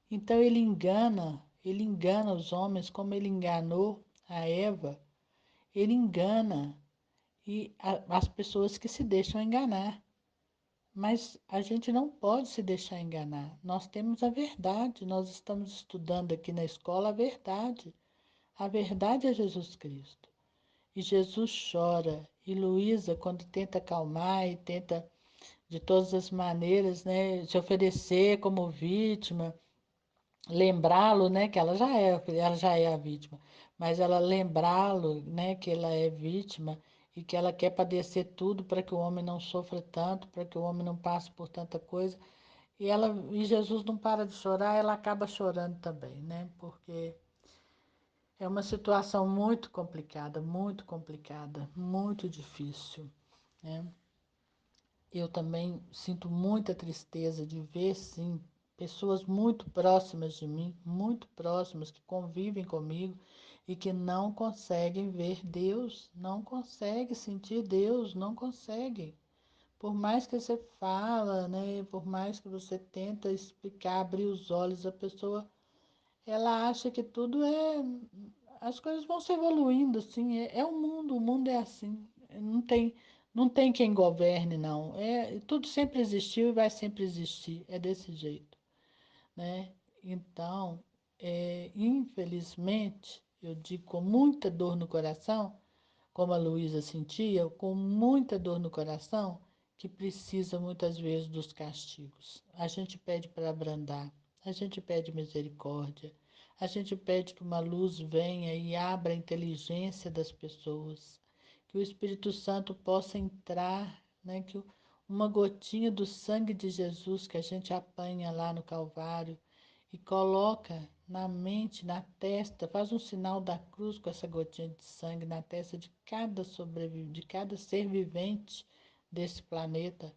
Então ele engana os homens como ele enganou a Eva, ele engana as pessoas que se deixam enganar. Mas a gente não pode se deixar enganar. Nós temos a verdade, nós estamos estudando aqui na escola a verdade. A verdade é Jesus Cristo. E Jesus chora. E Luísa, quando tenta acalmar e tenta de todas as maneiras, né, se oferecer como vítima, lembrá-lo, né, que ela já é a vítima, mas ela lembrá-lo, né, que ela é vítima e que ela quer padecer tudo para que o homem não sofra tanto, para que o homem não passe por tanta coisa. E Jesus não para de chorar, ela acaba chorando também, né? Porque é uma situação muito difícil, né? Eu também sinto muita tristeza de ver, sim, pessoas muito próximas de mim, muito próximas, que convivem comigo e que não conseguem ver Deus, não conseguem sentir Deus, não conseguem. Por mais que você fala, né, por mais que você tenta explicar, abrir os olhos, a pessoa, ela acha que tudo é, as coisas vão se evoluindo, assim, é o mundo é assim, não tem quem governe, não. Tudo sempre existiu e vai sempre existir, é desse jeito, né? Então, infelizmente, eu digo com muita dor no coração, como a Luísa sentia, com muita dor no coração, que precisa muitas vezes dos castigos. A gente pede para abrandar, a gente pede misericórdia, a gente pede que uma luz venha e abra a inteligência das pessoas, que o Espírito Santo possa entrar, né, uma gotinha do sangue de Jesus que a gente apanha lá no Calvário e coloca na mente, na testa, faz um sinal da cruz com essa gotinha de sangue na testa de cada sobrevivente, de cada ser vivente desse planeta,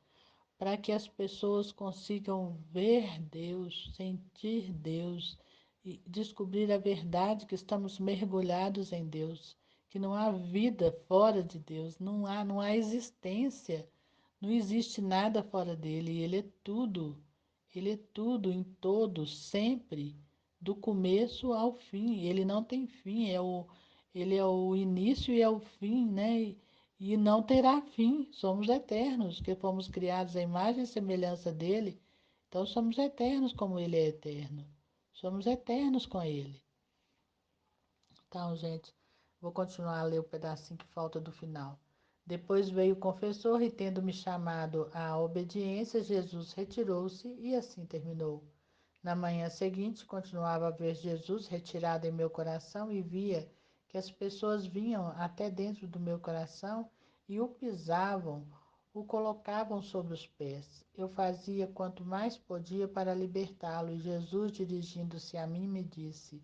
para que as pessoas consigam ver Deus, sentir Deus e descobrir a verdade que estamos mergulhados em Deus, que não há vida fora de Deus, não há existência, não existe nada fora dele, ele é tudo em todos, sempre, do começo ao fim. Ele não tem fim, ele é o início e é o fim, né? E não terá fim. Somos eternos, que fomos criados à imagem e semelhança dele. Então somos eternos como ele é eterno. Somos eternos com ele. Então, gente, vou continuar a ler o pedacinho que falta do final. Depois veio o confessor e, tendo me chamado à obediência, Jesus retirou-se e assim terminou. Na manhã seguinte, continuava a ver Jesus retirado em meu coração e via que as pessoas vinham até dentro do meu coração e o pisavam, o colocavam sobre os pés. Eu fazia quanto mais podia para libertá-lo e Jesus, dirigindo-se a mim, me disse: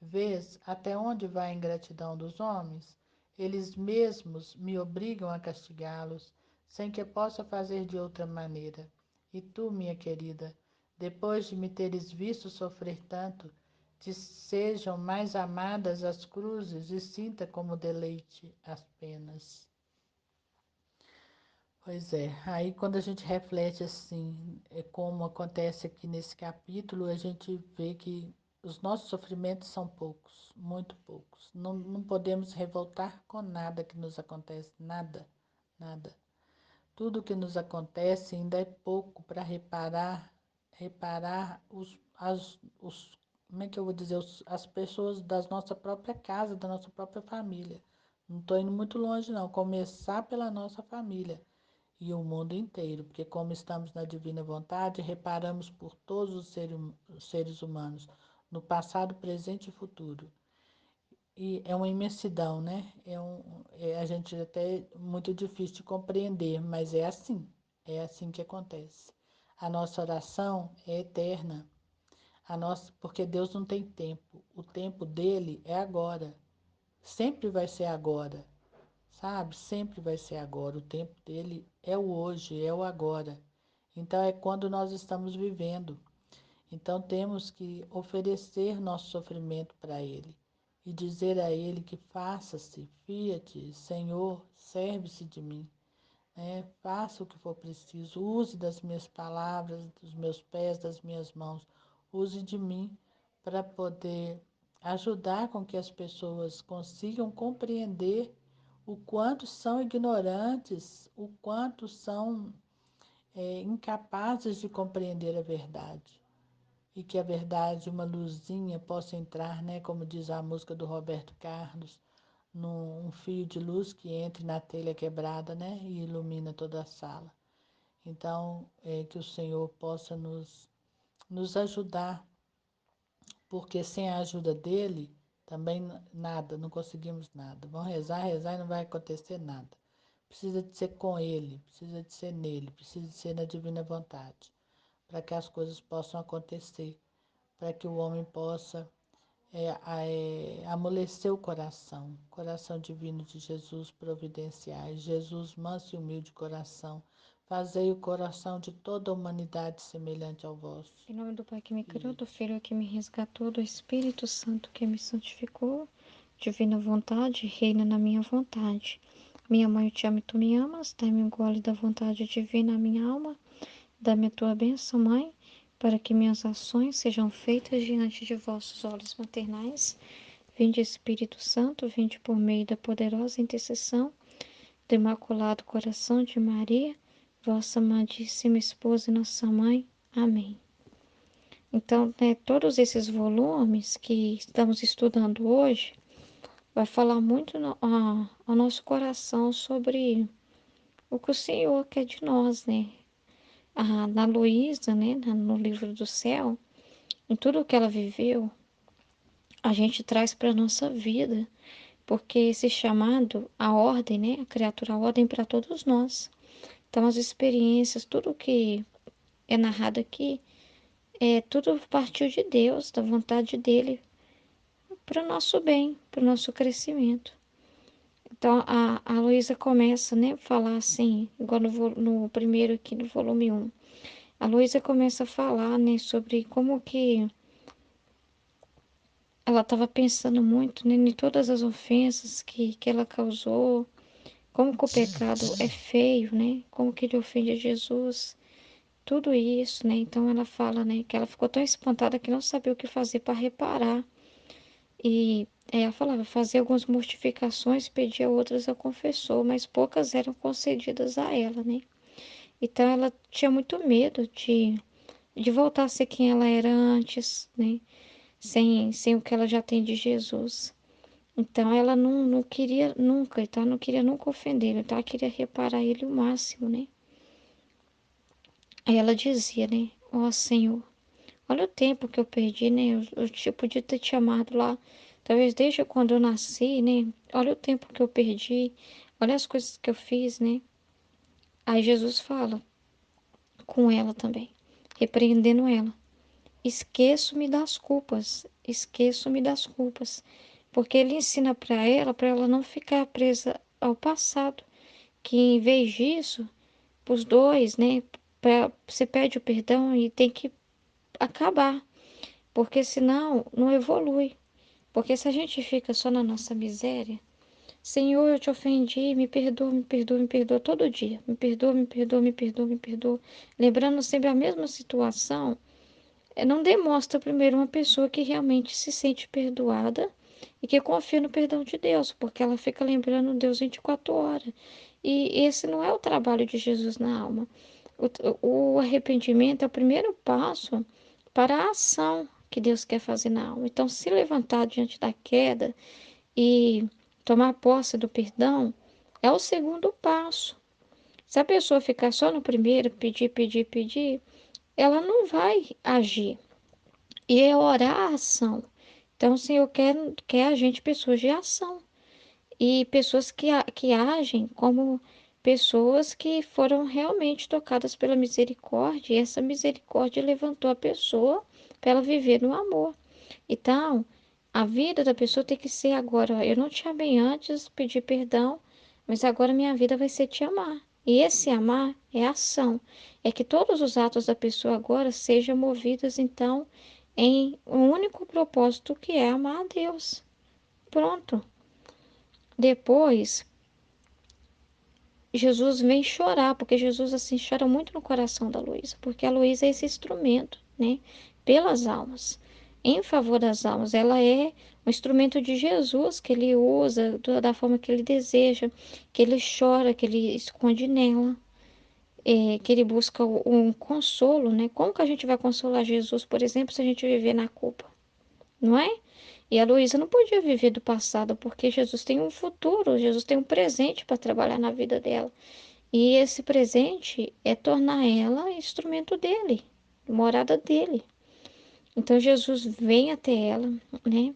Vês até onde vai a ingratidão dos homens? Eles mesmos me obrigam a castigá-los, sem que possa fazer de outra maneira. E tu, minha querida, depois de me teres visto sofrer tanto, te sejam mais amadas as cruzes e sinta como deleite as penas. Pois é, aí quando a gente reflete assim, como acontece aqui nesse capítulo, a gente vê que os nossos sofrimentos são poucos, muito poucos. Não podemos revoltar com nada que nos acontece, nada, nada. Tudo que nos acontece ainda é pouco para reparar reparar como é que eu vou dizer, as pessoas da nossa própria casa, da nossa própria família. Não estou indo muito longe, não. Começar pela nossa família e o mundo inteiro, porque como estamos na divina vontade, reparamos por todos os seres humanos, no passado, presente e futuro. E é uma imensidão, né? A gente até é muito difícil de compreender, mas é assim que acontece. A nossa oração é eterna, porque Deus não tem tempo. O tempo dele é agora. Sempre vai ser agora, sabe? Sempre vai ser agora. O tempo dele é o hoje, é o agora. Então é quando nós estamos vivendo. Então temos que oferecer nosso sofrimento para Ele e dizer a Ele que faça-se, fia-te, Senhor, serve-se de mim, né? Faça o que for preciso, use das minhas palavras, dos meus pés, das minhas mãos, use de mim para poder ajudar com que as pessoas consigam compreender o quanto são ignorantes, o quanto são incapazes de compreender a verdade e que a verdade, uma luzinha, possa entrar, né, como diz a música do Roberto Carlos, num fio de luz que entre na telha quebrada, né, e ilumina toda a sala. Então, que o Senhor possa nos ajudar, porque sem a ajuda dele, também nada, não conseguimos nada. Vamos rezar, rezar e não vai acontecer nada. Precisa de ser com ele, precisa de ser nele, precisa de ser na divina vontade, para que as coisas possam acontecer, para que o homem possa amolecer o coração divino de Jesus providenciais, Jesus manso e humilde coração, fazei o coração de toda a humanidade semelhante ao vosso. Em nome do Pai que me criou, do Filho que me resgatou, do Espírito Santo que me santificou, divina vontade, reina na minha vontade. Minha mãe, eu te amo e tu me amas, dai-me um gole da vontade divina à minha alma, dá-me a tua bênção, Mãe, para que minhas ações sejam feitas diante de vossos olhos maternais. Vinde, Espírito Santo, vinde por meio da poderosa intercessão do Imaculado Coração de Maria, vossa amadíssima esposa e nossa mãe. Amém. Então, né, todos esses volumes que estamos estudando hoje vai falar muito ao nosso coração sobre o que o Senhor quer de nós, né? Na Luísa, né, no livro do céu, em tudo o que ela viveu, a gente traz para a nossa vida, porque esse chamado, a ordem, né, a criatura, a ordem para todos nós. Então, as experiências, tudo que é narrado aqui, tudo partiu de Deus, da vontade dele, para o nosso bem, para o nosso crescimento. Então, a Luísa começa, né, a falar assim, igual no primeiro aqui, no volume 1. A Luísa começa a falar, né, sobre como que ela estava pensando muito, né, em todas as ofensas que ela causou, como que o pecado é feio, né, como que ele ofende a Jesus, tudo isso, né. Então, ela fala, né, que ela ficou tão espantada que não sabia o que fazer para reparar. E ela falava, fazia algumas mortificações, pedia outras, ela confessou, mas poucas eram concedidas a ela, né? Então ela tinha muito medo de voltar a ser quem ela era antes, né? Sem o que ela já tem de Jesus. Então ela não queria nunca, então ela não queria nunca ofender, então ela queria reparar ele o máximo, né? Aí ela dizia, né? Ó Senhor, olha o tempo que eu perdi, né? Eu podia ter te amado lá, talvez desde quando eu nasci, né? Olha o tempo que eu perdi, olha as coisas que eu fiz, né? Aí Jesus fala com ela também, repreendendo ela. Esqueço-me das culpas, esqueço-me das culpas. Porque ele ensina para ela não ficar presa ao passado, que em vez disso, os dois, né? Você pede o perdão e tem que acabar. Porque senão não evolui. Porque se a gente fica só na nossa miséria, Senhor, eu te ofendi, me perdoa, me perdoa, me perdoa todo dia. Me perdoa, me perdoa, me perdoa, me perdoa. Lembrando sempre a mesma situação, não demonstra primeiro uma pessoa que realmente se sente perdoada e que confia no perdão de Deus, porque ela fica lembrando Deus 24 horas. E esse não é o trabalho de Jesus na alma. o arrependimento é o primeiro passo para a ação que Deus quer fazer na alma. Então, se levantar diante da queda e tomar posse do perdão é o segundo passo. Se a pessoa ficar só no primeiro, pedir, pedir, pedir, ela não vai agir. E é orar a ação. Então, o Senhor quer a gente pessoas de ação. E pessoas que agem como pessoas que foram realmente tocadas pela misericórdia, e essa misericórdia levantou a pessoa para ela viver no amor. Então, a vida da pessoa tem que ser agora, ó, eu não te amei antes, pedi perdão, mas agora minha vida vai ser te amar. E esse amar é ação. É que todos os atos da pessoa agora sejam movidos, então, em um único propósito que é amar a Deus. Pronto. Depois, Jesus vem chorar, porque Jesus assim chora muito no coração da Luísa, porque a Luísa é esse instrumento, né, pelas almas, em favor das almas. Ela é um instrumento de Jesus que ele usa da forma que ele deseja, que ele chora, que ele esconde nela, que ele busca um consolo, né? Como que a gente vai consolar Jesus, por exemplo, se a gente viver na culpa, não é? E a Luísa não podia viver do passado, porque Jesus tem um futuro, Jesus tem um presente para trabalhar na vida dela. E esse presente é tornar ela instrumento dele, morada dele. Então Jesus vem até ela, né?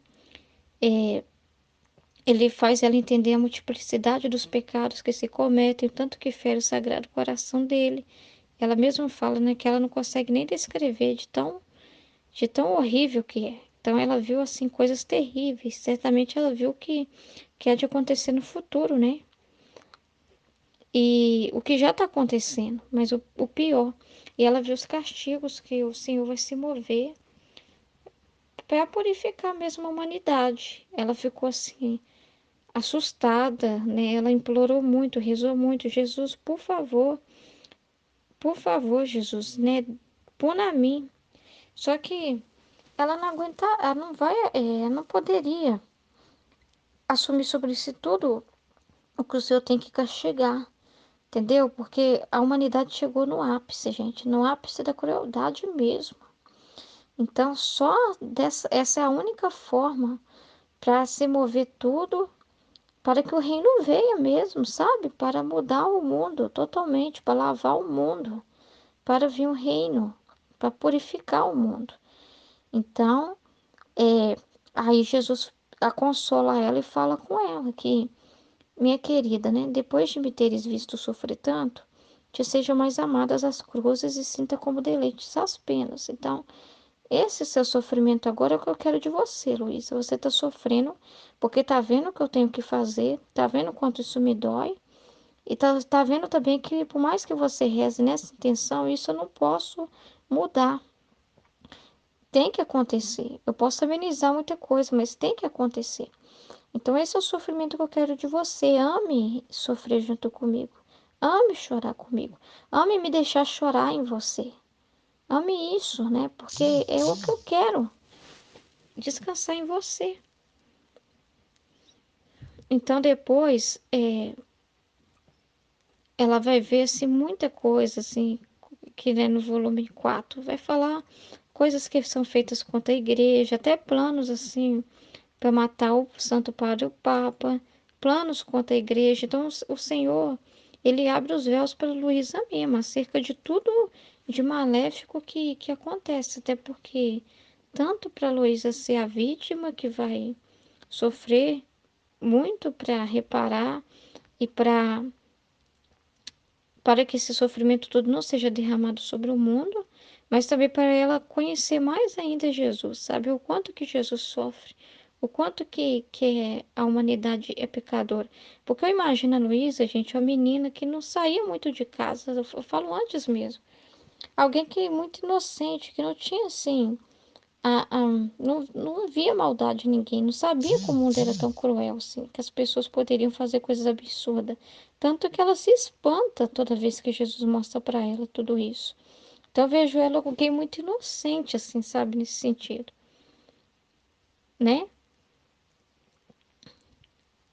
Ele faz ela entender a multiplicidade dos pecados que se cometem, tanto que fere o sagrado coração dele. Ela mesma fala, né, que ela não consegue nem descrever de tão horrível que é. Então ela viu assim coisas terríveis. Certamente ela viu que há de acontecer no futuro, né? E o que já está acontecendo, mas o pior. E ela viu os castigos que o Senhor vai se mover para purificar mesmo a humanidade. Ela ficou assim, assustada, né? Ela implorou muito, rezou muito. Jesus, por favor, Jesus, né? Puna a mim. Só que ela não aguenta, ela não vai, não poderia assumir sobre si tudo o que o Senhor tem que castigar. Entendeu? Porque a humanidade chegou no ápice, gente, no ápice da crueldade mesmo. Então, essa é a única forma para se mover tudo, para que o reino venha mesmo, sabe? Para mudar o mundo totalmente, para lavar o mundo, para vir um reino, para purificar o mundo. Então, é, aí Jesus a consola ela e fala com ela que, minha querida, né? Depois de me teres visto sofrer tanto, te sejam mais amadas as cruzes e sinta como deleites as penas. Então, esse seu sofrimento agora é o que eu quero de você, Luísa. Você está sofrendo porque está vendo o que eu tenho que fazer, está vendo o quanto isso me dói, e tá vendo também que por mais que você reze nessa intenção, isso eu não posso mudar. Tem que acontecer. Eu posso amenizar muita coisa, mas tem que acontecer. Então, esse é o sofrimento que eu quero de você. Ame sofrer junto comigo. Ame chorar comigo. Ame me deixar chorar em você. Ame isso, né? Porque é o que eu quero. Descansar em você. Então, depois, ela vai ver, assim, muita coisa, assim, que né, no volume 4 vai falar coisas que são feitas contra a igreja, até planos, assim, para matar o Santo Padre e o Papa, planos contra a igreja. Então, o Senhor, ele abre os véus para Luísa mesmo, acerca de tudo de maléfico que acontece, até porque, tanto para Luísa ser a vítima que vai sofrer muito para reparar e para que esse sofrimento todo não seja derramado sobre o mundo, mas também para ela conhecer mais ainda Jesus, sabe? O quanto que Jesus sofre, o quanto que a humanidade é pecadora. Porque eu imagino a Luísa, gente, uma menina que não saía muito de casa, eu falo antes mesmo. Alguém que é muito inocente, que não tinha assim não via maldade em ninguém, não sabia que o mundo era tão cruel assim, que as pessoas poderiam fazer coisas absurdas. Tanto que ela se espanta toda vez que Jesus mostra para ela tudo isso. Então eu vejo ela alguém muito inocente, assim, sabe, nesse sentido, né?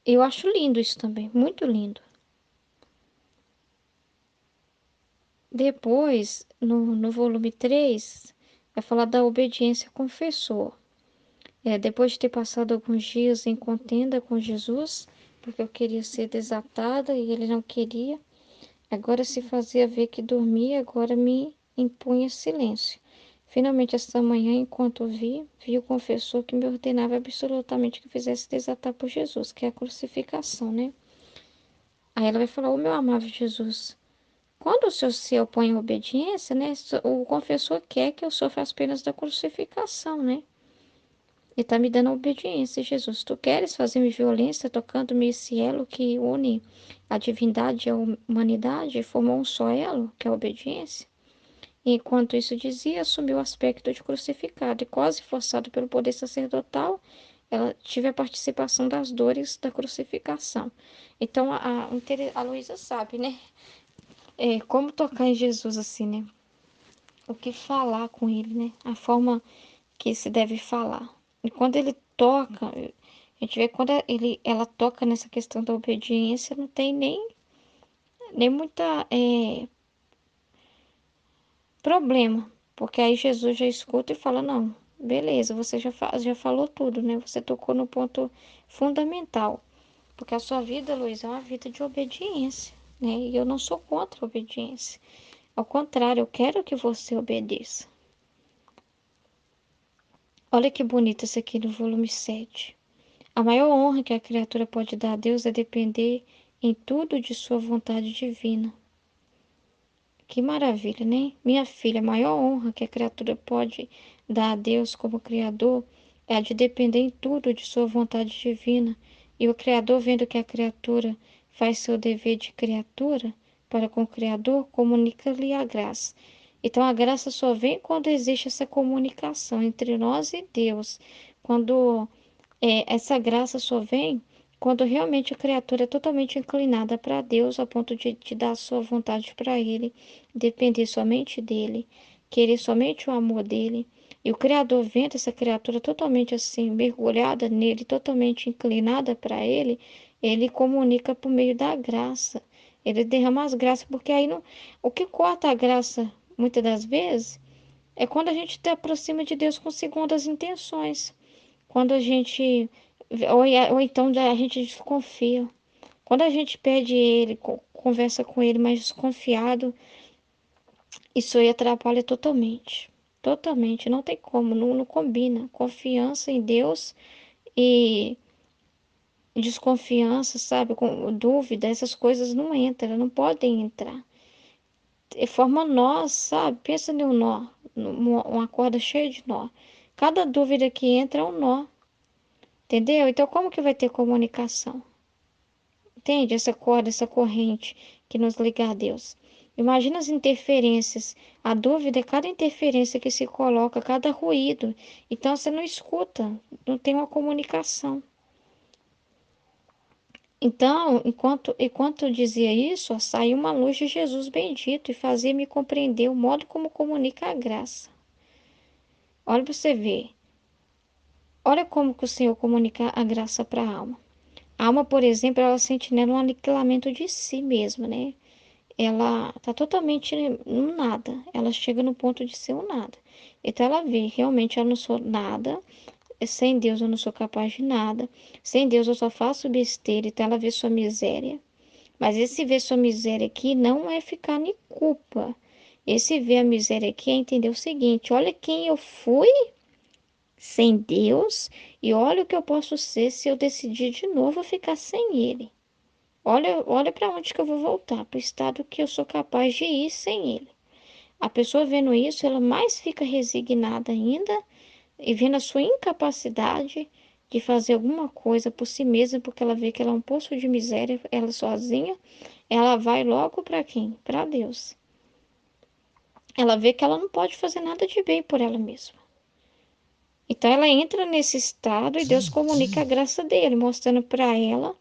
Eu acho lindo isso também, muito lindo. Depois, no volume 3 vai falar da obediência confessor. Depois de ter passado alguns dias em contenda com Jesus, porque eu queria ser desatada e ele não queria, agora se fazia ver que dormia, agora me impunha silêncio. Finalmente, esta manhã, enquanto vi o confessor que me ordenava absolutamente que eu fizesse desatar por Jesus, que é a crucificação, né? Aí ela vai falar, ô meu amável Jesus, quando o senhor se opõe à obediência, né? O confessor quer que eu sofra as penas da crucificação, né? E tá me dando obediência, Jesus. Tu queres fazer-me violência, tocando-me esse elo que une a divindade e a humanidade e formou um só elo, que é a obediência? E enquanto isso dizia, assumiu o aspecto de crucificado e, quase forçado pelo poder sacerdotal, ela tive a participação das dores da crucificação. Então, a Luísa sabe, né? Como tocar em Jesus assim, né? O que falar com ele, né? A forma que se deve falar. E quando ele toca, a gente vê quando ela toca nessa questão da obediência, não tem nem muita problema, porque aí Jesus já escuta e fala, não, beleza, você já falou tudo, né? Você tocou no ponto fundamental, porque a sua vida, Luiz, é uma vida de obediência, né? E eu não sou contra a obediência. Ao contrário, eu quero que você obedeça. Olha que bonito isso aqui no volume 7. A maior honra que a criatura pode dar a Deus é depender em tudo de sua vontade divina. Que maravilha, né? Minha filha, a maior honra que a criatura pode dar a Deus como Criador é a de depender em tudo de sua vontade divina. E o Criador, vendo que a criatura faz seu dever de criatura para com o Criador, comunica-lhe a graça. Então, a graça só vem quando existe essa comunicação entre nós e Deus. Quando essa graça só vem quando realmente a criatura é totalmente inclinada para Deus, a ponto de dar sua vontade para Ele, depender somente dEle, querer somente o amor dEle. E o Criador, vendo essa criatura totalmente assim, mergulhada nele, totalmente inclinada para Ele, Ele comunica por meio da graça. Ele derrama as graças, porque aí não, o que corta a graça, muitas das vezes, é quando a gente se aproxima de Deus com segundas intenções. Quando a gente. Ou então a gente desconfia. Quando a gente pede ele, conversa com ele, mas desconfiado, isso aí atrapalha totalmente. Totalmente. Não tem como, não combina. Confiança em Deus e desconfiança, sabe? Com dúvida, essas coisas não entram, não podem entrar. Forma nós, sabe? Pensa num nó, uma corda cheia de nó. Cada dúvida que entra é um nó. Entendeu? Então, como que vai ter comunicação? Entende? Essa corda, essa corrente que nos liga a Deus. Imagina as interferências. A dúvida é cada interferência que se coloca, cada ruído. Então, você não escuta, não tem uma comunicação. Então, enquanto eu dizia isso, ó, saiu uma luz de Jesus bendito e fazia-me compreender o modo como comunica a graça. Olha para você ver. Olha como que o Senhor comunica a graça para a alma. A alma, por exemplo, ela sente nela um aniquilamento de si mesma, né? Ela está totalmente no nada. Ela chega no ponto de ser um nada. Então ela vê, realmente eu não sou nada. Sem Deus eu não sou capaz de nada. Sem Deus eu só faço besteira. Então ela vê sua miséria. Mas esse ver sua miséria aqui não é ficar em culpa. Esse ver a miséria aqui é entender o seguinte: olha quem eu fui sem Deus e olha o que eu posso ser se eu decidir de novo ficar sem Ele. Olha para onde que eu vou voltar, para o estado que eu sou capaz de ir sem Ele. A pessoa vendo isso, ela mais fica resignada ainda e vendo a sua incapacidade de fazer alguma coisa por si mesma, porque ela vê que ela é um poço de miséria, ela sozinha, ela vai logo para quem? Para Deus. Ela vê que ela não pode fazer nada de bem por ela mesma. Então ela entra nesse estado e Deus comunica a graça dele, mostrando para ela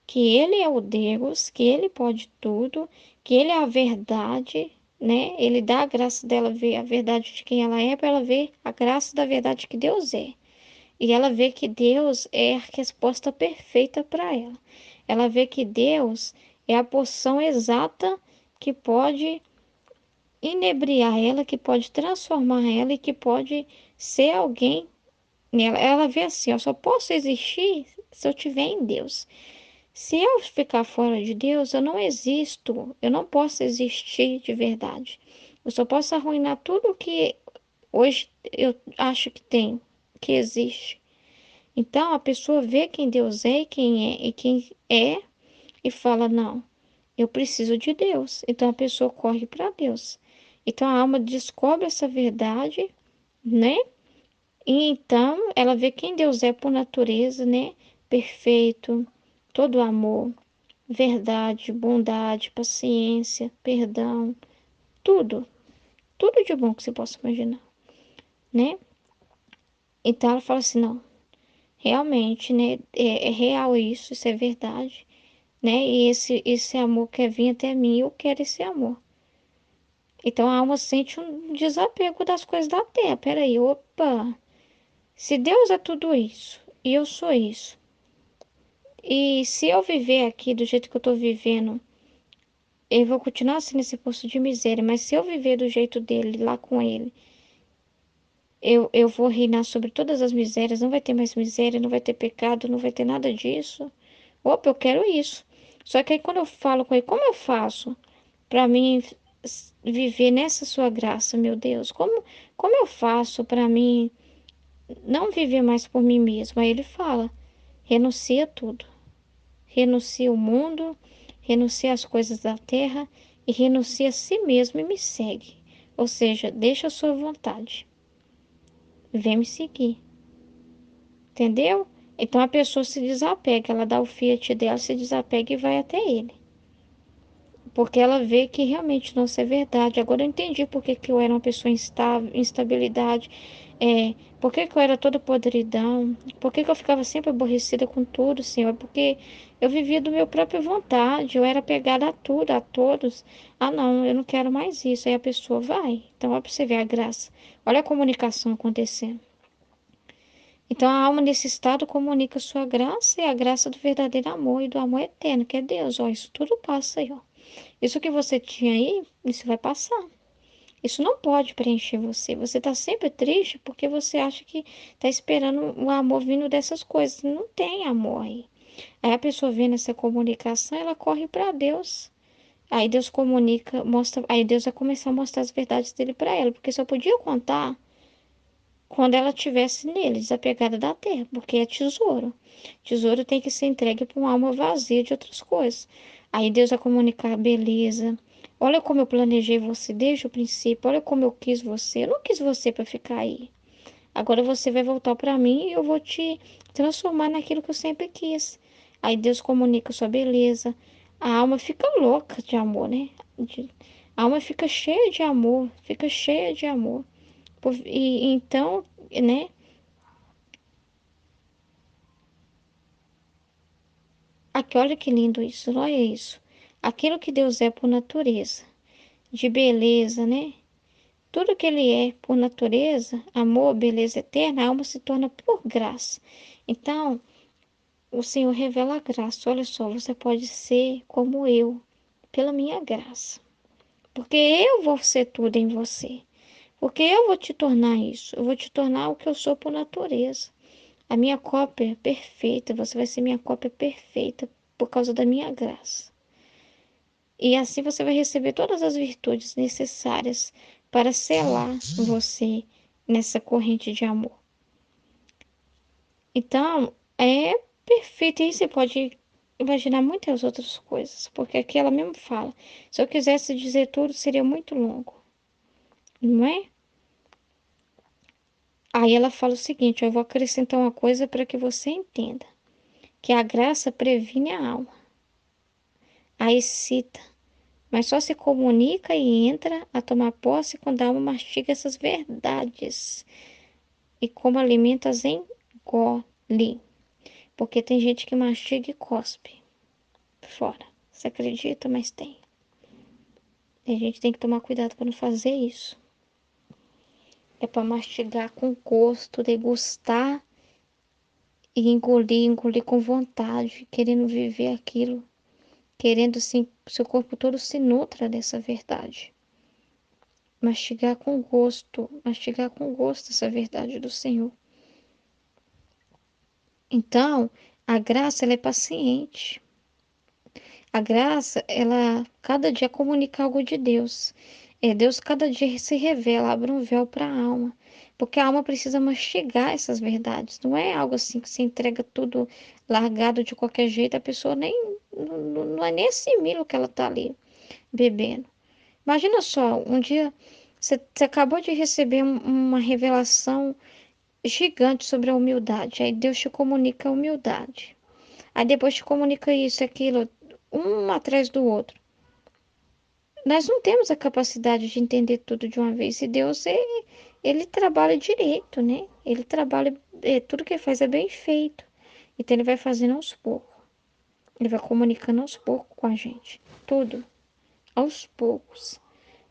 que ele é o Deus, que ele pode tudo, que ele é a verdade, né? Ele dá a graça dela ver a verdade de quem ela é, para ela ver a graça da verdade que Deus é. E ela vê que Deus é a resposta perfeita para ela. Ela vê que Deus é a porção exata que pode inebriar ela, que pode transformar ela e que pode ser alguém nela. Ela vê assim, eu só posso existir se eu estiver em Deus. Se eu ficar fora de Deus, eu não existo, eu não posso existir de verdade. Eu só posso arruinar tudo que hoje eu acho que tem, que existe. Então a pessoa vê quem Deus é e quem é e fala: não, eu preciso de Deus. Então a pessoa corre para Deus. Então a alma descobre essa verdade, né? E então ela vê quem Deus é por natureza, né? Perfeito, todo amor, verdade, bondade, paciência, perdão, tudo, tudo de bom que você possa imaginar, né? Então ela fala assim: não, realmente, né? É real isso, isso é verdade, né? E esse amor quer vir até mim, eu quero esse amor. Então a alma sente um desapego das coisas da terra. Peraí, opa, se Deus é tudo isso e eu sou isso, e se eu viver aqui do jeito que eu tô vivendo, eu vou continuar assim nesse poço de miséria, mas se eu viver do jeito dele, lá com ele, eu vou reinar sobre todas as misérias, não vai ter mais miséria, não vai ter pecado, não vai ter nada disso. Opa, eu quero isso. Só que aí quando eu falo com ele, como eu faço para mim viver nessa sua graça, meu Deus? Como eu faço para mim não viver mais por mim mesmo? Aí ele fala: renuncia tudo. Renuncia o mundo, renuncia as coisas da terra e renuncia a si mesmo e me segue. Ou seja, deixa a sua vontade. Vem me seguir. Entendeu? Então a pessoa se desapega, ela dá o fiat dela, se desapega e vai até ele. Porque ela vê que realmente não isso é verdade. Agora eu entendi por que, que eu era uma pessoa instável, instabilidade, por que, que eu era toda podridão, por que, que eu ficava sempre aborrecida com tudo, Senhor, porque eu vivia do meu própria vontade, eu era pegada a tudo, a todos. Ah, não, eu não quero mais isso. Aí a pessoa vai. Então, olha para você ver a graça. Olha a comunicação acontecendo. Então, a alma nesse estado comunica sua graça e a graça do verdadeiro amor e do amor eterno, que é Deus. Ó, isso tudo passa aí, ó. Isso que você tinha aí, isso vai passar. Isso não pode preencher você. Você está sempre triste porque você acha que está esperando o amor vindo dessas coisas. Não tem amor aí. Aí a pessoa vendo essa comunicação, ela corre para Deus. Aí Deus comunica, mostra, aí Deus vai começar a mostrar as verdades dele para ela, porque só podia contar quando ela tivesse nele, desapegada da terra, porque é tesouro. Tesouro tem que ser entregue para uma alma vazia de outras coisas. Aí Deus vai comunicar, beleza. Olha como eu planejei você desde o princípio. Olha como eu quis você. Eu não quis você para ficar aí. Agora você vai voltar para mim e eu vou te transformar naquilo que eu sempre quis. Aí Deus comunica sua beleza. A alma fica louca de amor, né? A alma fica cheia de amor, fica cheia de amor. E então, né? Aqui, olha que lindo isso, olha isso. Aquilo que Deus é por natureza, de beleza, né? Tudo que Ele é por natureza, amor, beleza eterna, a alma se torna por graça. Então, o Senhor revela a graça. Olha só, você pode ser como eu, pela minha graça. Porque eu vou ser tudo em você. Porque eu vou te tornar isso. Eu vou te tornar o que eu sou por natureza. A minha cópia perfeita, você vai ser minha cópia perfeita por causa da minha graça. E assim você vai receber todas as virtudes necessárias para selar você nessa corrente de amor. Então, é perfeito. E aí você pode imaginar muitas outras coisas, porque aqui ela mesmo fala: se eu quisesse dizer tudo, seria muito longo, não é? Aí ela fala o seguinte: eu vou acrescentar uma coisa para que você entenda, que a graça previne a alma, a excita, mas só se comunica e entra a tomar posse quando a alma mastiga essas verdades e como alimenta-as engole. Porque tem gente que mastiga e cospe fora. Você acredita? Mas tem. E a gente tem que tomar cuidado para não fazer isso. É para mastigar com gosto, degustar e engolir, engolir com vontade, querendo viver aquilo, querendo sim, seu corpo todo se nutra dessa verdade. mastigar com gosto essa verdade do Senhor. Então, a graça, ela é paciente. A graça, ela cada dia comunica algo de Deus. Deus cada dia se revela, abre um véu para a alma. Porque a alma precisa mastigar essas verdades. Não é algo assim que se entrega tudo largado de qualquer jeito, a pessoa não é nem assimila o que ela está ali bebendo. Imagina só, um dia você acabou de receber uma revelação gigante sobre a humildade. Aí Deus te comunica a humildade. Aí depois te comunica isso, aquilo, um atrás do outro. Nós não temos a capacidade de entender tudo de uma vez. E Deus, ele trabalha direito, né? Ele trabalha, tudo que ele faz é bem feito. Então ele vai fazendo aos poucos. Ele vai comunicando aos poucos com a gente. Tudo, aos poucos.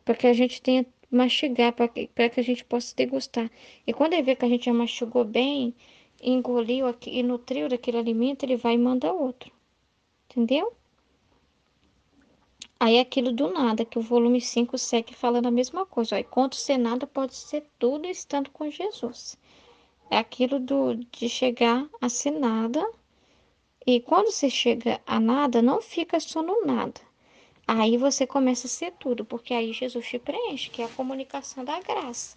Para que a gente tenha mastigar, para que a gente possa degustar. E quando ele vê que a gente já mastigou bem, engoliu aqui, e nutriu daquele alimento, ele vai e manda outro. Entendeu? Aí é aquilo do nada, que o volume 5 segue falando a mesma coisa. Ó, enquanto ser nada pode ser tudo estando com Jesus. É aquilo de chegar a ser nada. E quando você chega a nada, não fica só no nada. Aí você começa a ser tudo, porque aí Jesus te preenche, que é a comunicação da graça,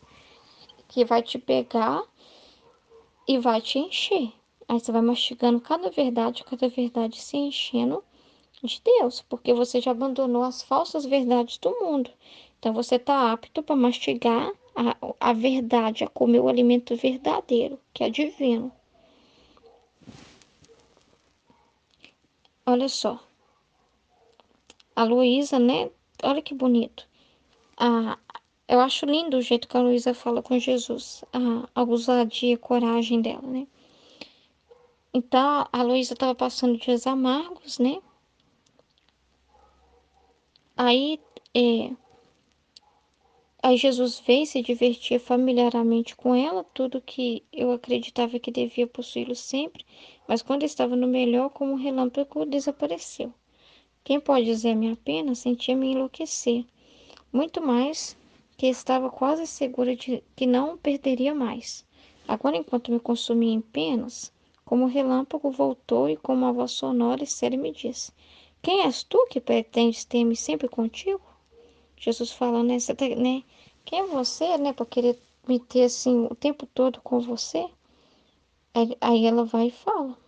que vai te pegar e vai te encher. Aí você vai mastigando cada verdade se enchendo de Deus, porque você já abandonou as falsas verdades do mundo. Então você está apto para mastigar a verdade, a comer o alimento verdadeiro, que é divino. Olha só, a Luísa, né? Olha que bonito. A, eu acho lindo o jeito que a Luísa fala com Jesus, a ousadia, a coragem dela, né? Então a Luísa estava passando dias amargos, né? Aí, é, aí Jesus veio se divertir familiarmente com ela, tudo que eu acreditava que devia possuí-lo sempre, mas quando estava no melhor, como um relâmpago, desapareceu. Quem pode dizer a minha pena, sentia-me enlouquecer, muito mais que estava quase segura de que não perderia mais. Agora, enquanto me consumia em penas, como o relâmpago voltou e com uma voz sonora e séria me disse: Quem és tu que pretendes ter-me sempre contigo? Jesus falando, né? Né? Quem é você, né? Para querer me ter assim o tempo todo com você? Aí ela vai e fala.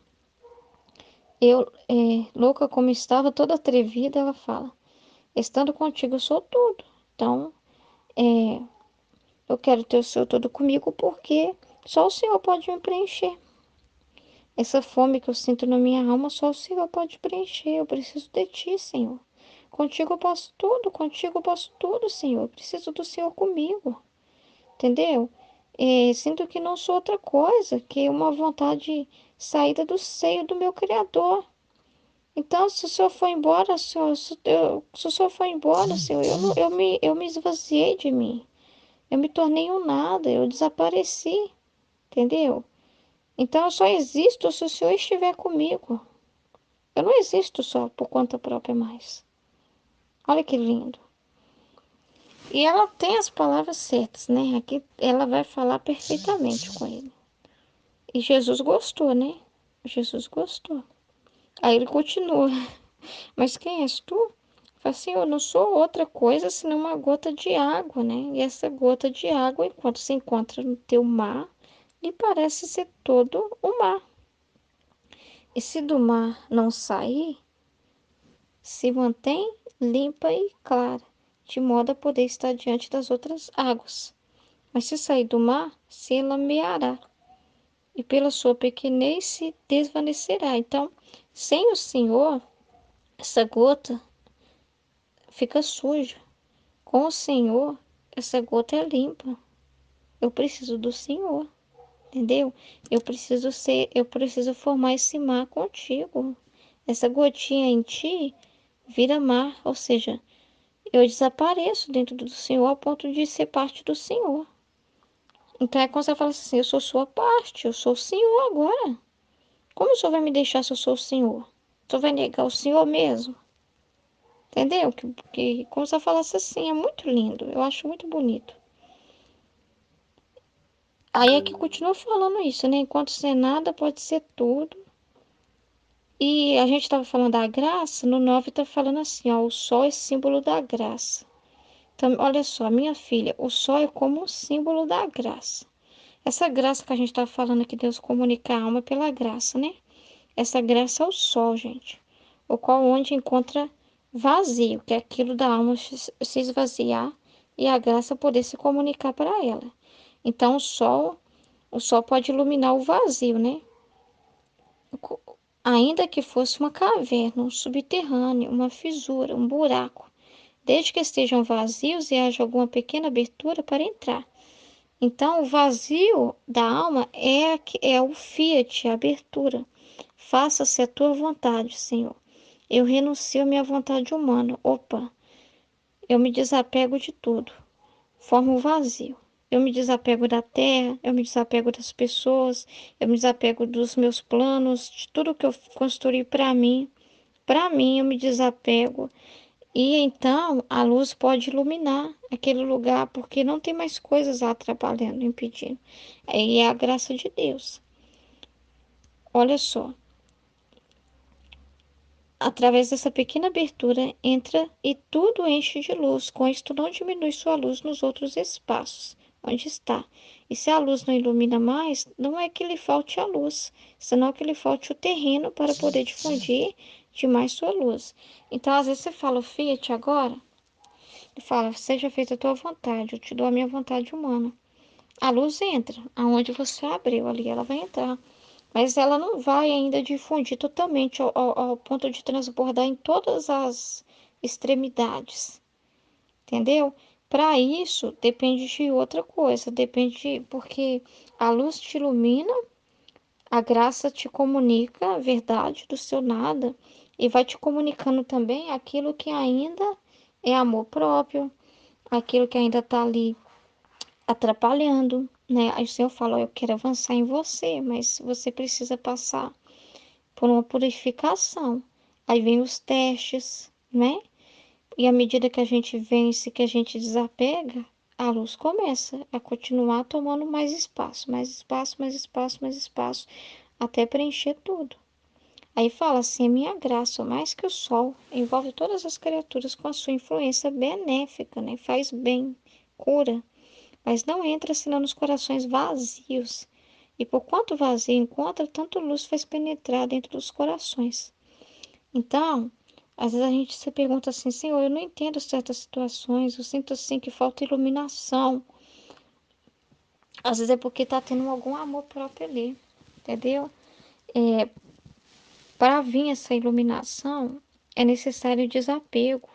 Eu, louca como estava, toda atrevida, ela fala: Estando contigo, eu sou tudo. Então, é, eu quero ter o seu todo comigo porque só o Senhor pode me preencher. Essa fome que eu sinto na minha alma, só o Senhor pode preencher. Eu preciso de Ti, Senhor. Contigo eu posso tudo, Senhor. Eu preciso do Senhor comigo. Entendeu? Sinto que não sou outra coisa que uma vontade saída do seio do meu Criador. Então, se o Senhor for embora, Senhor, se o Senhor for embora, Senhor, eu me esvaziei de mim. Eu me tornei um nada, eu desapareci, entendeu? Então, eu só existo se o Senhor estiver comigo. Eu não existo só por conta própria mais. Olha que lindo. E ela tem as palavras certas, né? Aqui ela vai falar perfeitamente com ele. E Jesus gostou, né? Jesus gostou. Aí ele continua. Mas quem és tu? Fala assim, eu não sou outra coisa senão uma gota de água, né? E essa gota de água, enquanto se encontra no teu mar, lhe parece ser todo o mar. E se do mar não sair, se mantém limpa e clara, de modo a poder estar diante das outras águas. Mas se sair do mar, se lameará, e pela sua pequenez se desvanecerá. Então, sem o Senhor, essa gota fica suja. Com o Senhor, essa gota é limpa. Eu preciso do Senhor, entendeu? Eu preciso formar esse mar contigo. Essa gotinha em ti vira mar, ou seja, eu desapareço dentro do Senhor a ponto de ser parte do Senhor. Então é quando você fala assim, eu sou sua parte, eu sou o Senhor agora. Como o Senhor vai me deixar se eu sou o Senhor? O Senhor vai negar o Senhor mesmo? Entendeu? Que como se eu falasse assim, é muito lindo. Eu acho muito bonito. Aí é que continua falando isso, né? Enquanto ser nada, pode ser tudo. E a gente estava falando da graça, no 9 está falando assim, ó, o sol é símbolo da graça. Então, olha só, minha filha, o sol é como um símbolo da graça. Essa graça que a gente está falando que Deus comunica a alma pela graça, né? Essa graça é o sol, gente. O qual onde encontra vazio, que é aquilo da alma se esvaziar e a graça poder se comunicar para ela. Então, o sol pode iluminar o vazio, né? Ainda que fosse uma caverna, um subterrâneo, uma fissura, um buraco, desde que estejam vazios e haja alguma pequena abertura para entrar. Então, o vazio da alma é o fiat, a abertura. Faça-se a tua vontade, Senhor. Eu renuncio à minha vontade humana. Opa, eu me desapego de tudo. Formo vazio. Eu me desapego da terra, eu me desapego das pessoas, eu me desapego dos meus planos, de tudo que eu construí para mim. Para mim, eu me desapego. E então a luz pode iluminar aquele lugar, porque não tem mais coisas lá atrapalhando, impedindo. Aí é a graça de Deus. Olha só. Através dessa pequena abertura entra e tudo enche de luz. Com isto não diminui sua luz nos outros espaços onde está. E se a luz não ilumina mais, não é que lhe falte a luz, senão que lhe falte o terreno para poder difundir demais sua luz. Então, às vezes você fala, o Fiat agora, ele fala, seja feita a tua vontade, eu te dou a minha vontade humana. A luz entra, aonde você abriu ali, ela vai entrar. Mas ela não vai ainda difundir totalmente ao ponto de transbordar em todas as extremidades, entendeu? Para isso, depende de outra coisa, porque a luz te ilumina, a graça te comunica a verdade do seu nada e vai te comunicando também aquilo que ainda é amor próprio, aquilo que ainda está ali atrapalhando, né? Aí o Senhor fala, eu quero avançar em você, mas você precisa passar por uma purificação. Aí vem os testes, né? E à medida que a gente vence, que a gente desapega, a luz começa a continuar tomando mais espaço, mais espaço, mais espaço, mais espaço, até preencher tudo. Aí fala assim: a minha graça, mais que o sol, envolve todas as criaturas com a sua influência benéfica, né? Faz bem, cura, mas não entra senão nos corações vazios. E por quanto vazio encontra, tanto luz faz penetrar dentro dos corações. Então, às vezes a gente se pergunta assim, Senhor, eu não entendo certas situações, eu sinto assim que falta iluminação. Às vezes é porque está tendo algum amor próprio ali, entendeu? É, para vir essa iluminação, é necessário desapego.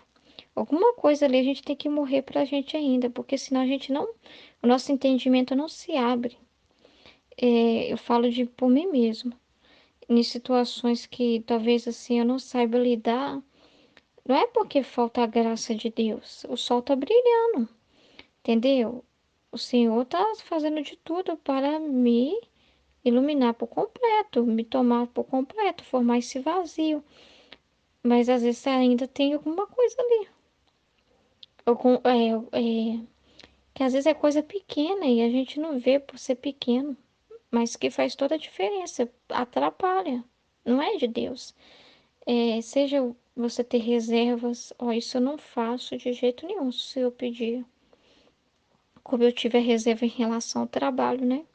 Alguma coisa ali a gente tem que morrer para a gente ainda, porque senão a gente não, o nosso entendimento não se abre. Eu falo de por mim mesmo. Em situações que talvez assim eu não saiba lidar, não é porque falta a graça de Deus. O sol tá brilhando, entendeu? O Senhor tá fazendo de tudo para me iluminar por completo, me tomar por completo, formar esse vazio. Mas às vezes ainda tem alguma coisa ali. Algum, que às vezes é coisa pequena e a gente não vê por ser pequeno, mas que faz toda a diferença, atrapalha. Não é de Deus. Seja você ter reservas, ó, isso eu não faço de jeito nenhum, se eu pedir. Como eu tive a reserva em relação ao trabalho, né?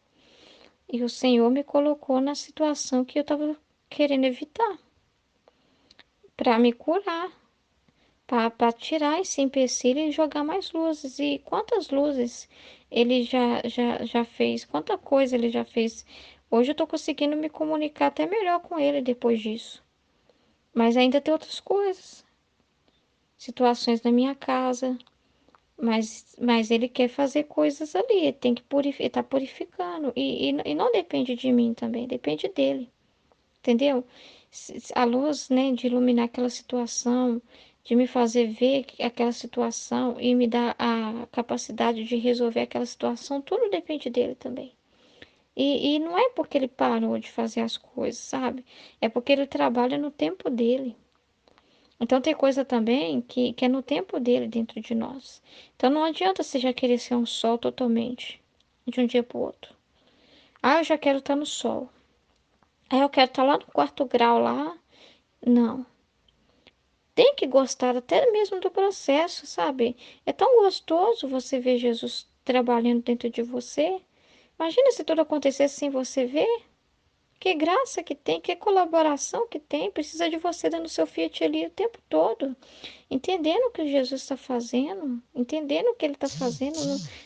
E o Senhor me colocou na situação que eu estava querendo evitar, para me curar, para tirar esse empecilho e jogar mais luzes. E quantas luzes ele já fez, quanta coisa ele já fez. Hoje eu estou conseguindo me comunicar até melhor com ele depois disso. Mas ainda tem outras coisas, situações na minha casa. Mas ele quer fazer coisas ali, ele tem que purificar, tá purificando. E não depende de mim também, depende dele, entendeu? A luz, né, de iluminar aquela situação, de me fazer ver aquela situação e me dar a capacidade de resolver aquela situação, tudo depende dele também. E não é porque ele parou de fazer as coisas, sabe? É porque ele trabalha no tempo dele. Então tem coisa também que é no tempo dele dentro de nós. Então não adianta você já querer ser um sol totalmente, de um dia para o outro. Ah, eu já quero estar no sol. Ah, eu quero estar lá no quarto grau lá. Não. Tem que gostar até mesmo do processo, sabe? É tão gostoso você ver Jesus trabalhando dentro de você. Imagina se tudo acontecesse sem você ver. Que graça que tem, que colaboração que tem. Precisa de você dando seu Fiat ali o tempo todo. Entendendo o que Jesus está fazendo. Entendendo o que ele está fazendo.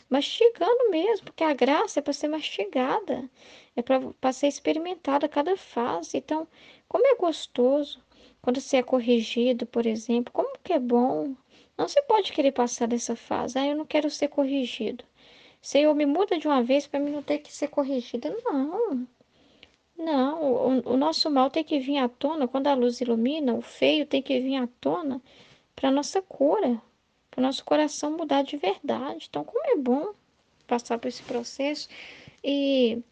Mastigando mesmo. Porque a graça é para ser mastigada. É para ser experimentada a cada fase. Então, como é gostoso. Quando você é corrigido, por exemplo. Como que é bom. Não se pode querer passar dessa fase. Ah, eu não quero ser corrigido. Senhor, me muda de uma vez para mim não ter que ser corrigida. Não. Não, o nosso mal tem que vir à tona, quando a luz ilumina, o feio tem que vir à tona para nossa cura, para o nosso coração mudar de verdade. Então, como é bom passar por esse processo e,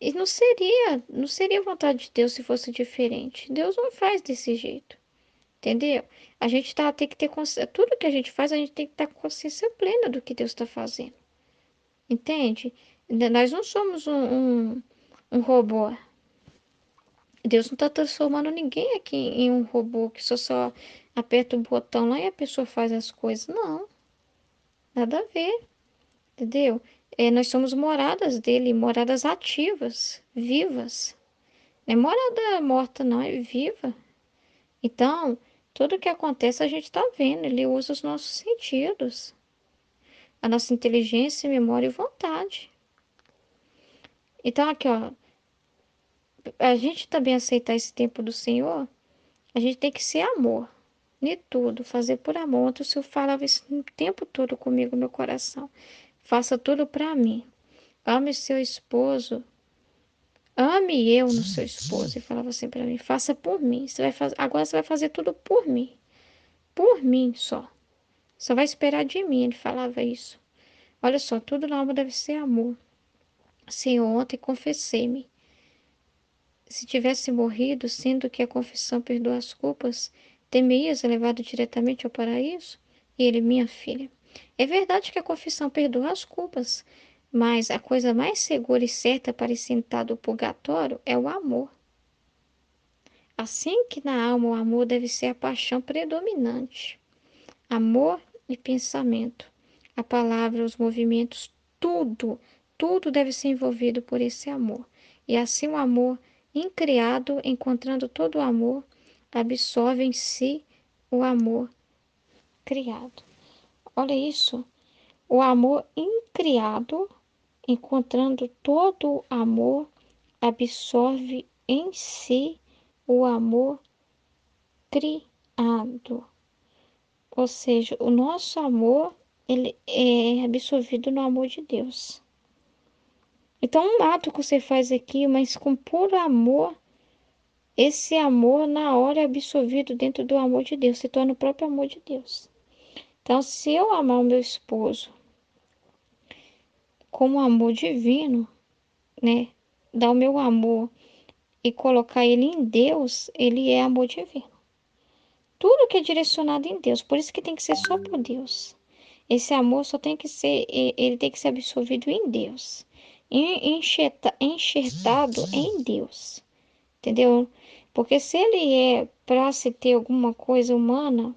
e não seria vontade de Deus se fosse diferente. Deus não faz desse jeito, entendeu? A gente tem que ter consciência, tudo que a gente faz, a gente tem que estar com consciência plena do que Deus está fazendo, entende? Nós não somos um robô. Deus não está transformando ninguém aqui em um robô que só aperta o botão lá e a pessoa faz as coisas. Não, nada a ver, entendeu? Nós somos moradas dele, moradas ativas, vivas. Não é morada morta, não, é viva. Então, tudo que acontece a gente está vendo, ele usa os nossos sentidos, a nossa inteligência, memória e vontade. Então, aqui, ó, a gente também aceitar esse tempo do Senhor, a gente tem que ser amor. De tudo, fazer por amor. Ontem o Senhor falava isso o tempo todo comigo no meu coração. Faça tudo para mim. Ame seu esposo. Ame eu no seu esposo. Ele falava assim para mim: faça por mim. Agora você vai fazer tudo por mim. Por mim só. Só vai esperar de mim. Ele falava isso. Olha só, tudo na alma deve ser amor. Senhor, ontem confessei-me. Se tivesse morrido, sendo que a confissão perdoa as culpas, temerias levado diretamente ao paraíso? E ele, minha filha, é verdade que a confissão perdoa as culpas, mas a coisa mais segura e certa para isentar do purgatório é o amor. Assim que na alma o amor deve ser a paixão predominante. Amor e pensamento, a palavra, os movimentos, tudo deve ser envolvido por esse amor. E assim o amor incriado, encontrando todo o amor, absorve em si o amor criado. Olha isso. O amor incriado, encontrando todo o amor, absorve em si o amor criado. Ou seja, o nosso amor, ele é absorvido no amor de Deus. Então, um ato que você faz aqui, mas com puro amor, esse amor na hora é absorvido dentro do amor de Deus, se torna o próprio amor de Deus. Então, se eu amar o meu esposo com um amor divino, né, dar o meu amor e colocar ele em Deus, ele é amor divino. Tudo que é direcionado em Deus, por isso que tem que ser só por Deus. Esse amor só tem que ser, ele tem que ser absorvido em Deus, enxertado em Deus, entendeu? Porque se ele é para se ter alguma coisa humana,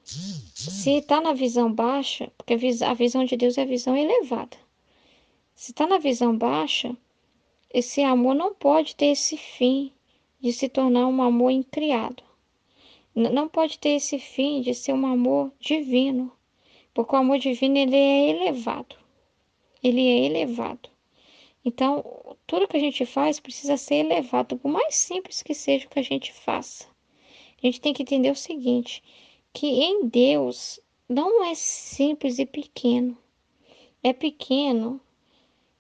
se está na visão baixa, porque a visão de Deus é a visão elevada. Se está na visão baixa, esse amor não pode ter esse fim de se tornar um amor incriado. Não pode ter esse fim de ser um amor divino, porque o amor divino ele é elevado. Ele é elevado. Então, tudo que a gente faz precisa ser elevado, por mais simples que seja o que a gente faça. A gente tem que entender o seguinte, que em Deus não é simples e pequeno. É pequeno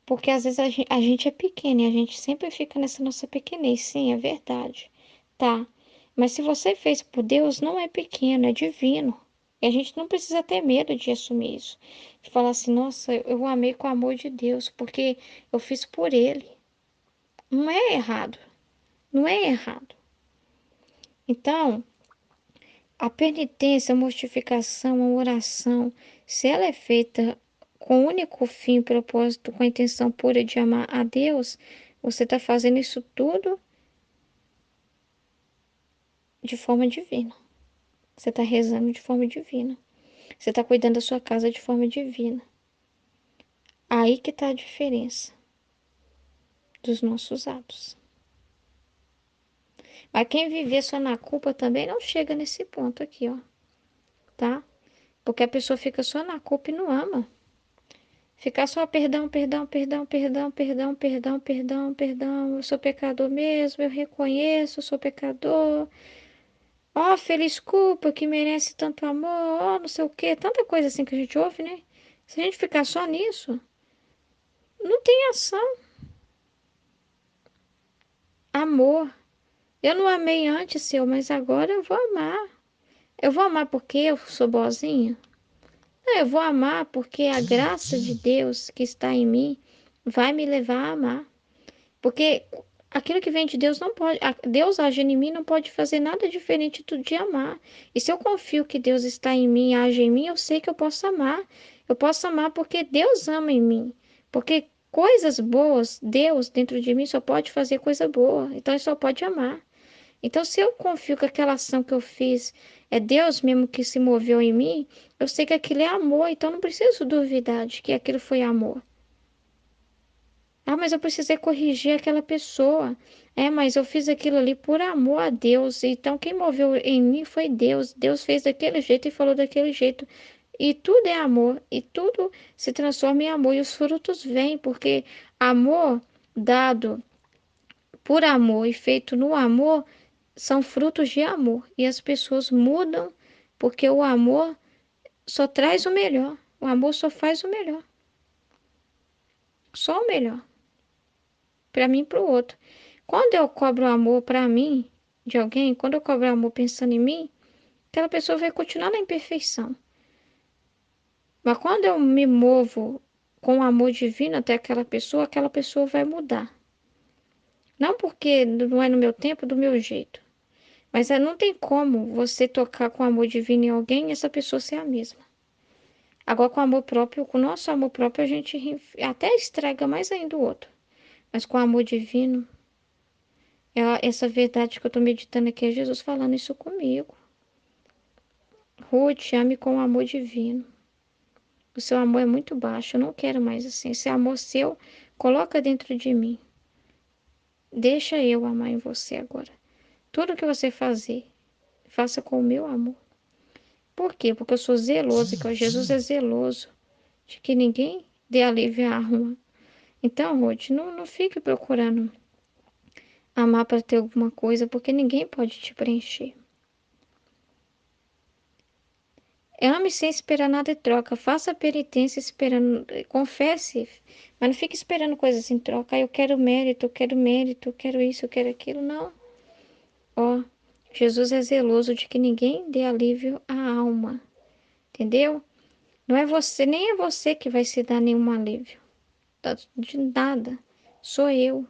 porque às vezes a gente é pequeno e a gente sempre fica nessa nossa pequenez. Sim, é verdade. Tá. Mas se você fez por Deus, não é pequeno, é divino. E a gente não precisa ter medo de assumir isso. De falar assim, nossa, eu o amei com o amor de Deus, porque eu fiz por Ele. Não é errado. Não é errado. Então, A penitência, a mortificação, a oração, se ela é feita com o único fim, propósito, com a intenção pura de amar a Deus, você está fazendo isso tudo de forma divina. Você está rezando de forma divina. Você está cuidando da sua casa de forma divina. Aí que está a diferença dos nossos atos. Mas quem viver só na culpa também não chega nesse ponto aqui, ó. Tá? Porque a pessoa fica só na culpa e não ama. Ficar só perdão, perdão, perdão, perdão, perdão, perdão, perdão, perdão. Eu sou pecador mesmo, eu reconheço, eu sou pecador. Ó, feliz culpa que merece tanto amor, ó, não sei o quê. Tanta coisa assim que a gente ouve, né? Se a gente ficar só nisso, não tem ação. Amor. Eu não amei antes, seu, mas agora eu vou amar. Eu vou amar porque eu sou boazinha? Não, eu vou amar porque a graça de Deus que está em mim vai me levar a amar. Porque aquilo que vem de Deus não pode. Deus age em mim, não pode fazer nada diferente de amar. E se eu confio que Deus está em mim, age em mim, eu sei que eu posso amar. Eu posso amar porque Deus ama em mim. Porque coisas boas, Deus dentro de mim só pode fazer coisa boa. Então ele só pode amar. Então, se eu confio que aquela ação que eu fiz é Deus mesmo que se moveu em mim, eu sei que aquilo é amor, então não preciso duvidar de que aquilo foi amor. Ah, mas eu precisei corrigir aquela pessoa. É, mas eu fiz aquilo ali por amor a Deus. Então, quem moveu em mim foi Deus. Deus fez daquele jeito e falou daquele jeito. E tudo é amor. E tudo se transforma em amor. E os frutos vêm, porque amor dado por amor e feito no amor são frutos de amor. E as pessoas mudam porque o amor só traz o melhor. O amor só faz o melhor. Só o melhor. Para mim e para o outro. Quando eu cobro amor para mim, de alguém, quando eu cobro amor pensando em mim, aquela pessoa vai continuar na imperfeição. Mas quando eu me movo com o amor divino até aquela pessoa vai mudar. Não porque não é no meu tempo, do meu jeito. Mas não tem como você tocar com amor divino em alguém e essa pessoa ser a mesma. Agora, com amor próprio, com o nosso amor próprio, a gente até estraga mais ainda o outro. Mas com amor divino, essa verdade que eu estou meditando aqui é Jesus falando isso comigo. Ruth, ame com amor divino. O seu amor é muito baixo, eu não quero mais assim. Esse amor seu, coloca dentro de mim. Deixa eu amar em você agora. Tudo que você fazer, faça com o meu amor. Por quê? Porque eu sou zeloso e que Jesus é zeloso de que ninguém dê alívio à alma. Então, Ruth, não fique procurando amar para ter alguma coisa, porque ninguém pode te preencher. Ame sem esperar nada em troca. Faça a penitência esperando. Confesse, mas não fique esperando coisas em troca. Eu quero mérito, eu quero mérito, eu quero isso, eu quero aquilo. Não. Ó, Jesus é zeloso de que ninguém dê alívio à alma. Entendeu? Não é você, nem é você que vai se dar nenhum alívio. De nada. Sou eu.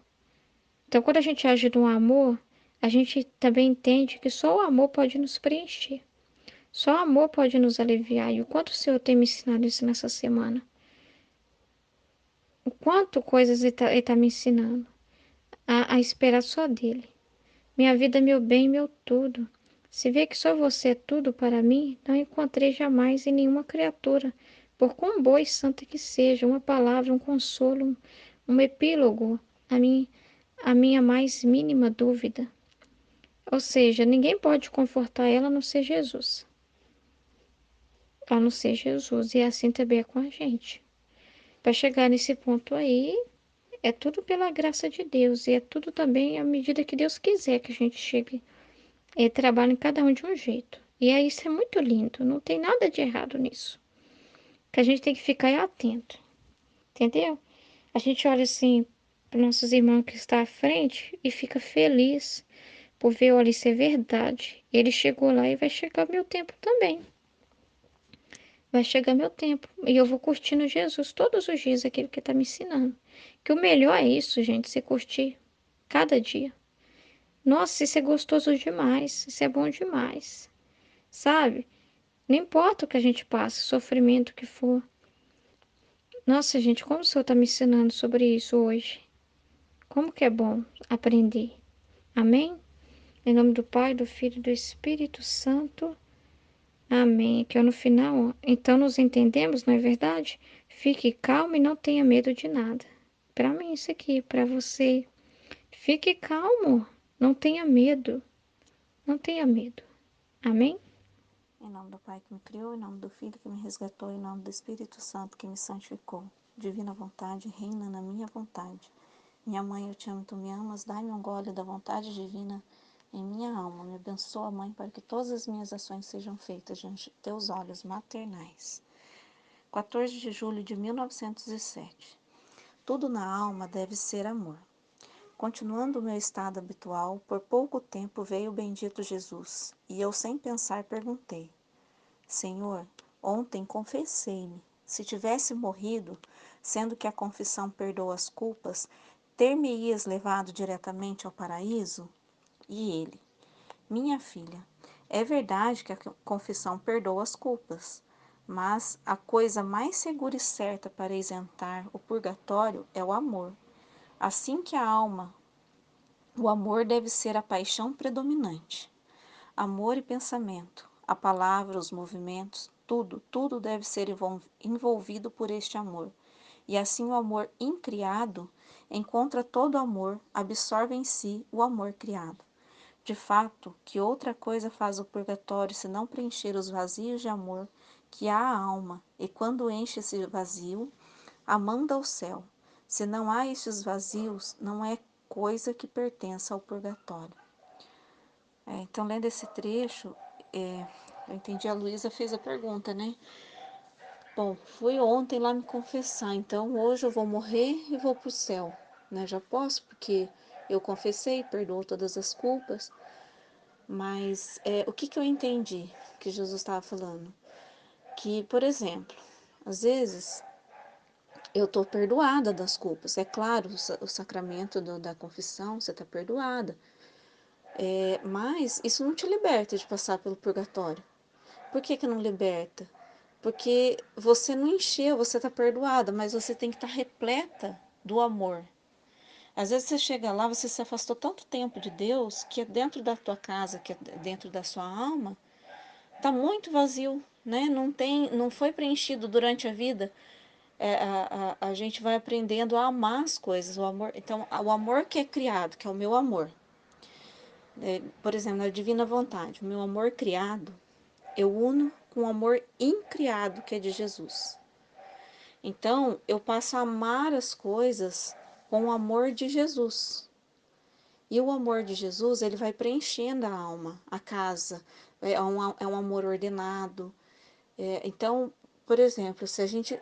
Então, quando a gente age no amor, a gente também entende que só o amor pode nos preencher. Só o amor pode nos aliviar. E o quanto o Senhor tem me ensinado isso nessa semana? O quanto coisas Ele tá me ensinando a esperar só dele. Minha vida, meu bem, meu tudo. Se vê que só você é tudo para mim, não encontrei jamais em nenhuma criatura, por quão boa e santa que seja, uma palavra, um consolo, um epílogo, a minha mais mínima dúvida. Ou seja, ninguém pode confortar ela a não ser Jesus. A não ser Jesus. E assim também é com a gente. Para chegar nesse ponto aí, é tudo pela graça de Deus. E é tudo também à medida que Deus quiser que a gente chegue. Ele trabalha em cada um de um jeito. E é isso é muito lindo. Não tem nada de errado nisso. Que a gente tem que ficar atento. Entendeu? A gente olha assim para nossos irmãos que estão à frente e fica feliz por ver, olha, isso é verdade. Ele chegou lá e vai chegar meu tempo também. Vai chegar meu tempo. E eu vou curtindo Jesus todos os dias, aquilo que está me ensinando. Que o melhor é isso, gente, você curtir cada dia. Nossa, isso é gostoso demais. Isso é bom demais. sabe? Não importa o que a gente passa, sofrimento que for. Nossa, gente, como o Senhor está me ensinando sobre isso hoje? Como que é bom aprender. Amém? Em nome do Pai, do Filho e do Espírito Santo. Amém. Aqui ó, no final, ó. Então nos entendemos, não é verdade? Fique calmo e não tenha medo de nada. Para mim, isso aqui, para você. Fique calmo, não tenha medo. Não tenha medo. Amém? Em nome do Pai que me criou, em nome do Filho que me resgatou, em nome do Espírito Santo que me santificou. Divina vontade, reina na minha vontade. Minha mãe, eu te amo, tu me amas, dai-me um gole da vontade divina em minha alma. Me abençoa, Mãe, para que todas as minhas ações sejam feitas diante de teus olhos maternais. 14 de julho de 1907. Tudo na alma deve ser amor. Continuando o meu estado habitual, por pouco tempo veio o bendito Jesus, e eu sem pensar perguntei: Senhor, ontem confessei-me. Se tivesse morrido, sendo que a confissão perdoa as culpas, ter-me-ias levado diretamente ao paraíso? E ele: Minha filha, é verdade que a confissão perdoa as culpas, mas a coisa mais segura e certa para isentar o purgatório é o amor. Assim que a alma, o amor deve ser a paixão predominante. Amor e pensamento, a palavra, os movimentos, tudo deve ser envolvido por este amor. E assim o amor incriado encontra todo amor, absorve em si o amor criado. De fato, que outra coisa faz o purgatório senão preencher os vazios de amor que há a alma, e quando enche esse vazio, a manda ao céu. Se não há estes vazios, não é coisa que pertença ao purgatório. Então, lendo esse trecho, eu entendi, a Luísa fez a pergunta, né? Bom, fui ontem lá me confessar, então hoje eu vou morrer e vou para o céu, né? Já posso, porque eu confessei, perdoou todas as culpas, mas o que eu entendi que Jesus estava falando? Que, por exemplo, às vezes eu estou perdoada das culpas, é claro, o sacramento da confissão, você está perdoada, mas isso não te liberta de passar pelo purgatório. Por que não liberta? Porque você não encheu, você está perdoada, mas você tem que estar repleta do amor. Às vezes você chega lá, você se afastou tanto tempo de Deus, que é dentro da tua casa, que é dentro da sua alma, está muito vazio, né? Não foi preenchido durante a vida. A gente vai aprendendo a amar as coisas, o amor. Então, o amor que é criado, que é o meu amor. Por exemplo, na divina vontade, o meu amor criado, eu uno com o amor incriado que é de Jesus. Então, eu passo a amar as coisas com o amor de Jesus. E o amor de Jesus, ele vai preenchendo a alma, a casa. É um amor ordenado. Então, por exemplo, se a gente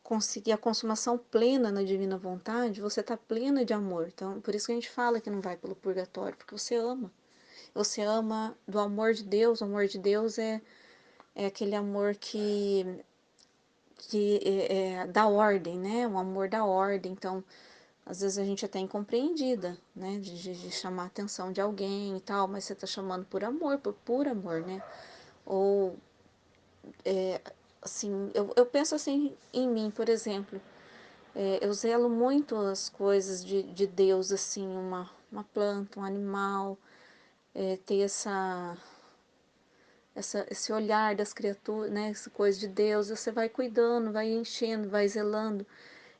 conseguir a consumação plena na divina vontade, você está plena de amor. Então, por isso que a gente fala que não vai pelo purgatório, porque você ama. Você ama do amor de Deus. O amor de Deus é aquele amor que é da ordem, né? O amor da ordem. Então, às vezes a gente é até incompreendida, né? De chamar a atenção de alguém e tal, mas você está chamando por amor, por puro amor, né? Ou, assim, eu penso assim em mim, por exemplo, eu zelo muito as coisas de Deus, assim, uma planta, um animal, ter esse olhar das criaturas, né? Essa coisa de Deus, você vai cuidando, vai enchendo, vai zelando.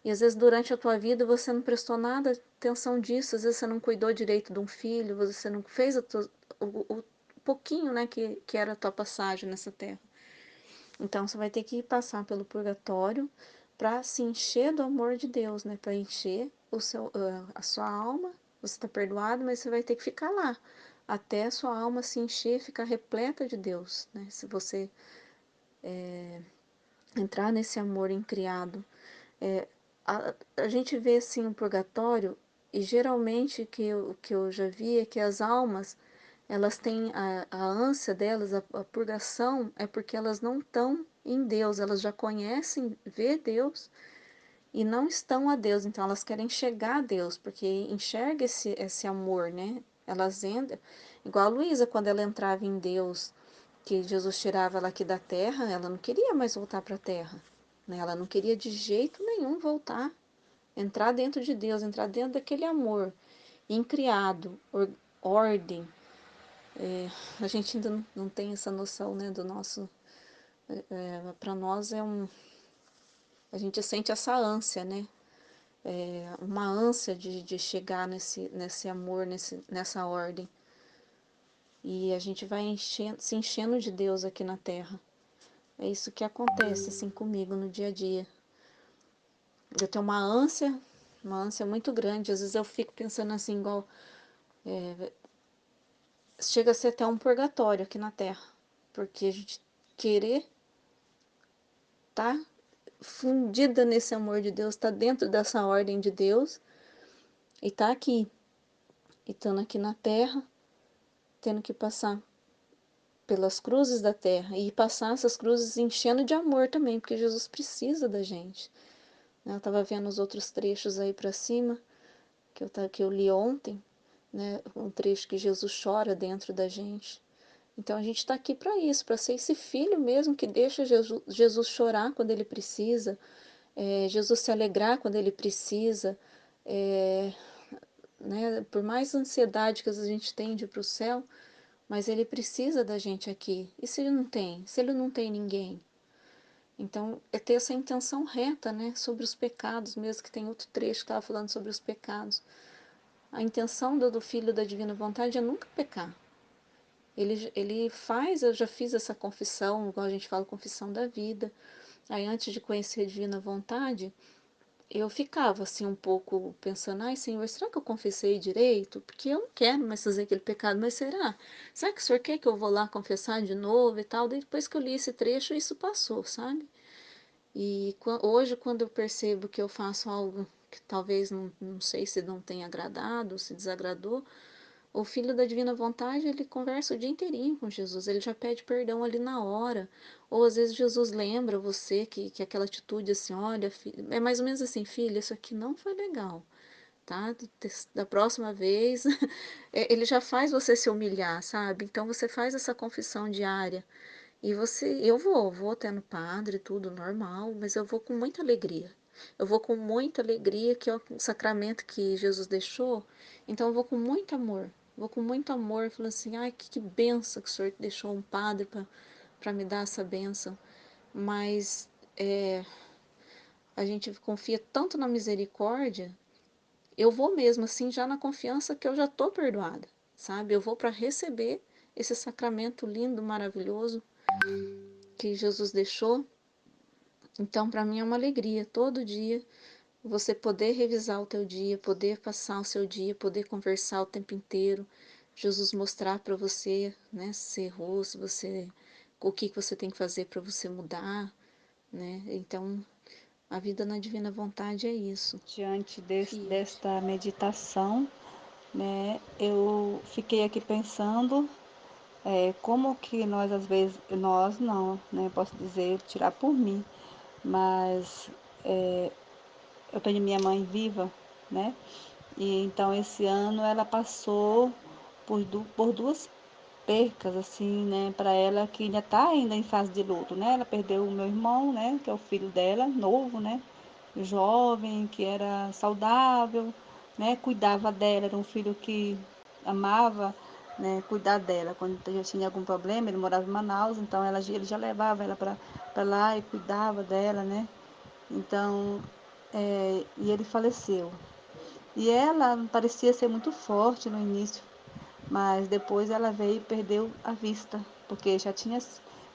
E às vezes durante a tua vida você não prestou nada atenção disso, às vezes você não cuidou direito de um filho, você não fez o pouquinho, né, que era a tua passagem nessa terra. Então você vai ter que passar pelo purgatório para se encher do amor de Deus, né, para encher a sua alma. Você está perdoado, mas você vai ter que ficar lá até a sua alma se encher, ficar repleta de Deus, né? Se você entrar nesse amor incriado. É, a gente vê assim o purgatório, e geralmente o que eu já vi é que as almas, elas têm a ânsia delas, a purgação, é porque elas não estão em Deus, elas já conhecem, vê Deus e não estão a Deus, então elas querem chegar a Deus, porque enxerga esse amor, né? Elas entram, igual a Luísa, quando ela entrava em Deus, que Jesus tirava ela aqui da terra, ela não queria mais voltar para a terra, né? Ela não queria de jeito nenhum voltar, entrar dentro de Deus, entrar dentro daquele amor incriado, ordem. A gente ainda não tem essa noção, né, do nosso. Para nós a gente sente essa ânsia, né? Uma ânsia de chegar nesse amor, nessa ordem. E a gente vai se enchendo de Deus aqui na terra. É isso que acontece assim comigo no dia a dia. Eu tenho uma ânsia muito grande. Às vezes eu fico pensando assim, igual chega a ser até um purgatório aqui na terra, porque a gente querer tá fundida nesse amor de Deus, tá dentro dessa ordem de Deus e tá aqui, e estando aqui na terra, tendo que passar pelas cruzes da terra e passar essas cruzes enchendo de amor também, porque Jesus precisa da gente. Eu estava vendo os outros trechos aí para cima, que eu li ontem, né? Um trecho que Jesus chora dentro da gente. Então a gente está aqui para isso, para ser esse filho mesmo que deixa Jesus chorar quando ele precisa, Jesus se alegrar quando ele precisa, é, né? Por mais ansiedade que a gente tem de ir para o céu, mas ele precisa da gente aqui. E se ele não tem? Se ele não tem ninguém? Então, é ter essa intenção reta, né, sobre os pecados, mesmo que tem outro trecho que estava falando sobre os pecados. A intenção do filho da divina vontade é nunca pecar. Ele faz, eu já fiz essa confissão, igual a gente fala, confissão da vida. Aí, antes de conhecer a divina vontade, eu ficava assim um pouco pensando, ai Senhor, será que eu confessei direito? Porque eu não quero mais fazer aquele pecado, mas será? Será que o Senhor quer que eu vou lá confessar de novo e tal? Daí, depois que eu li esse trecho, isso passou, sabe? E hoje, quando eu percebo que eu faço algo que talvez não sei se não tenha agradado, se desagradou, o filho da divina vontade, ele conversa o dia inteirinho com Jesus, ele já pede perdão ali na hora. Ou às vezes Jesus lembra você que aquela atitude assim, olha, filho, é mais ou menos assim, filha, isso aqui não foi legal, tá? Da próxima vez, ele já faz você se humilhar, sabe? Então você faz essa confissão diária. E eu vou até no padre, tudo normal, mas eu vou com muita alegria. Eu vou com muita alegria, que é o sacramento que Jesus deixou. Então eu vou com muito amor. Vou com muito amor, falando assim, ai, que benção que o Senhor deixou um padre para me dar essa benção. Mas a gente confia tanto na misericórdia, eu vou mesmo assim, já na confiança que eu já estou perdoada, sabe? Eu vou para receber esse sacramento lindo, maravilhoso que Jesus deixou. Então, para mim é uma alegria todo dia você poder revisar o teu dia, poder passar o seu dia, poder conversar o tempo inteiro, Jesus mostrar para você, né, se errou, se você, o que você tem que fazer para você mudar, né? Então, a vida na divina vontade é isso. Diante Filha. desta meditação, né, eu fiquei aqui pensando como que nós às vezes, nós não, né, posso dizer, tirar por mim, mas eu tenho minha mãe viva, né, e então esse ano ela passou por duas percas, assim, né, para ela que ainda está ainda em fase de luto, né, ela perdeu o meu irmão, né, que é o filho dela, novo, né, jovem, que era saudável, né, cuidava dela, era um filho que amava, né, cuidar dela. Quando já tinha algum problema, ele morava em Manaus, então ele já levava ela para lá e cuidava dela, né. Então, e ele faleceu. E ela parecia ser muito forte no início, mas depois ela veio e perdeu a vista, porque já tinha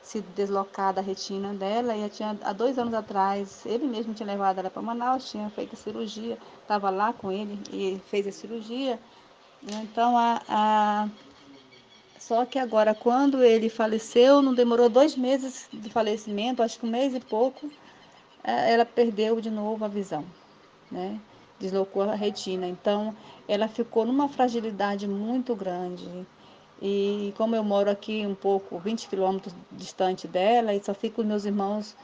sido deslocada a retina dela, e já tinha, há 2 anos atrás, ele mesmo tinha levado ela para Manaus, tinha feito a cirurgia, estava lá com ele e fez a cirurgia. Então, só que agora, quando ele faleceu, não demorou 2 meses de falecimento, acho que um mês e pouco, ela perdeu de novo a visão, né? Deslocou a retina. Então, ela ficou numa fragilidade muito grande. E como eu moro aqui um pouco, 20 quilômetros distante dela, e só fico os meus irmãos